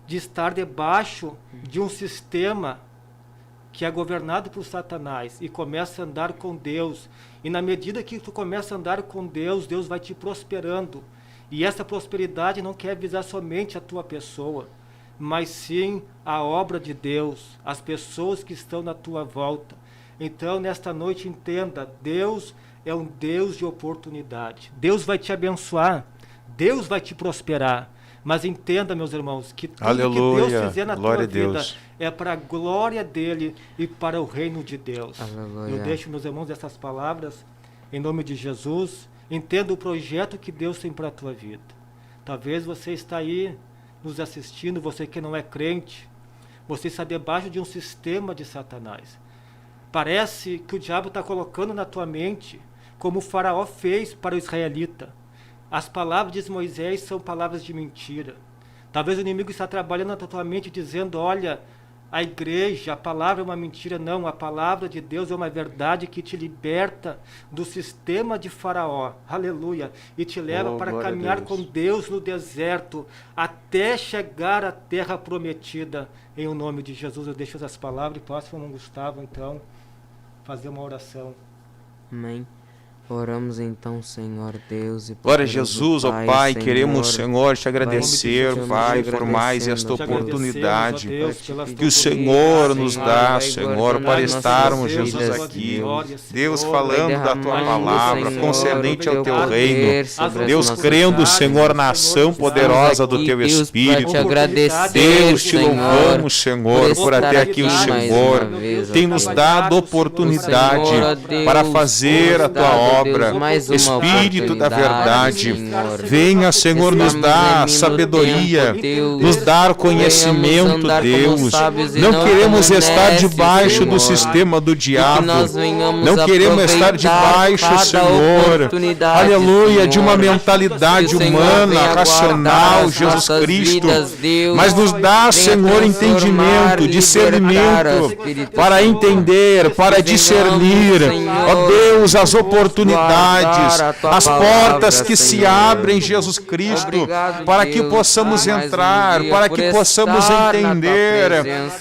de estar debaixo de um sistema que é governado por Satanás e começa a andar com Deus. E na medida que tu começa a andar com Deus, Deus vai te prosperando. E essa prosperidade não quer visar somente a tua pessoa, mas sim a obra de Deus, as pessoas que estão na tua volta. Então, nesta noite, entenda, Deus é um Deus de oportunidade. Deus vai te abençoar, Deus vai te prosperar, Mas entenda, meus irmãos, que tudo Aleluia. que Deus fizer na Glória tua a vida Deus. é para a glória dele e para o reino de Deus. Aleluia. Eu deixo, meus irmãos, essas palavras em nome de Jesus. Entenda o projeto que Deus tem para a tua vida. Talvez você está aí nos assistindo, você que não é crente, você está debaixo de um sistema de Satanás. Parece que o diabo está colocando na tua mente como o faraó fez para o israelita. As palavras de Moisés são palavras de mentira. Talvez o inimigo está trabalhando na tua mente dizendo, olha, a igreja, a palavra é uma mentira. Não, a palavra de Deus é uma verdade que te liberta do sistema de faraó. Aleluia. E te leva para caminhar com Deus no deserto até chegar à terra prometida. Em o nome de Jesus eu deixo essas palavras e posso, irmão Gustavo, então, fazer uma oração. Amém. Oramos então, Senhor Deus. E Glória a Jesus, ó Pai, queremos, Senhor, te agradecer, Pai, por mais esta oportunidade que o Senhor nos dá, Senhor, para estarmos, Jesus, aqui. Deus, falando da Tua palavra, concernente ao Teu reino. Deus, crendo, Senhor, na ação poderosa do Teu Espírito. Deus, te louvamos, Senhor, por até aqui o Senhor tem nos dado oportunidade para fazer a Tua obra. Espírito da verdade, venha, Senhor, nos dar sabedoria, nos dar conhecimento, Deus. Não queremos estar debaixo do sistema do diabo, não queremos estar debaixo, Senhor, aleluia, de uma mentalidade humana, racional, Jesus Cristo, mas nos dá, Senhor, entendimento, discernimento, para entender, para discernir, ó Deus, as oportunidades, as portas que se abrem, Jesus Cristo, para que possamos entrar, para que possamos entender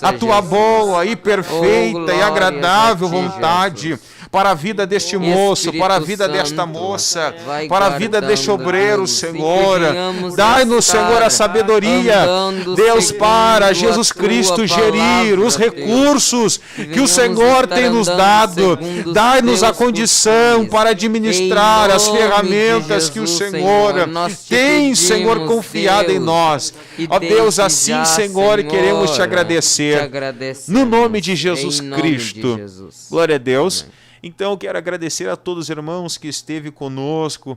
a Tua boa e perfeita e agradável vontade para a vida deste moço, para a vida desta moça, para a vida deste obreiro, Senhor. Dai-nos, Senhor, a sabedoria, Deus, para Jesus Cristo gerir os recursos que o Senhor tem nos dado. Dai-nos a condição para administrar as ferramentas que o Senhor tem, Senhor, confiado em nós. Ó Deus, assim, Senhor, queremos te agradecer. No nome de Jesus Cristo. Glória a Deus. Então, eu quero agradecer a todos os irmãos que esteve conosco,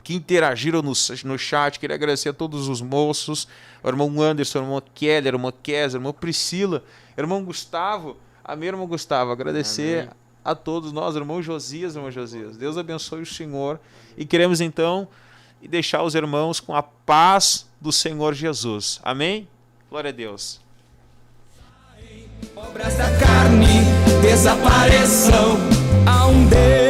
que interagiram no chat. Quero agradecer a todos os moços, o irmão Anderson, o irmão Keller, o irmão Kézia, o irmão Priscila, o irmão Gustavo. Amém, irmão Gustavo. Agradecer a todos nós, irmão Josias, irmão Josias. Deus abençoe o Senhor. E queremos, então, deixar os irmãos com a paz do Senhor Jesus. Amém? Glória a Deus. Obras da carne desapareçam a um Deus.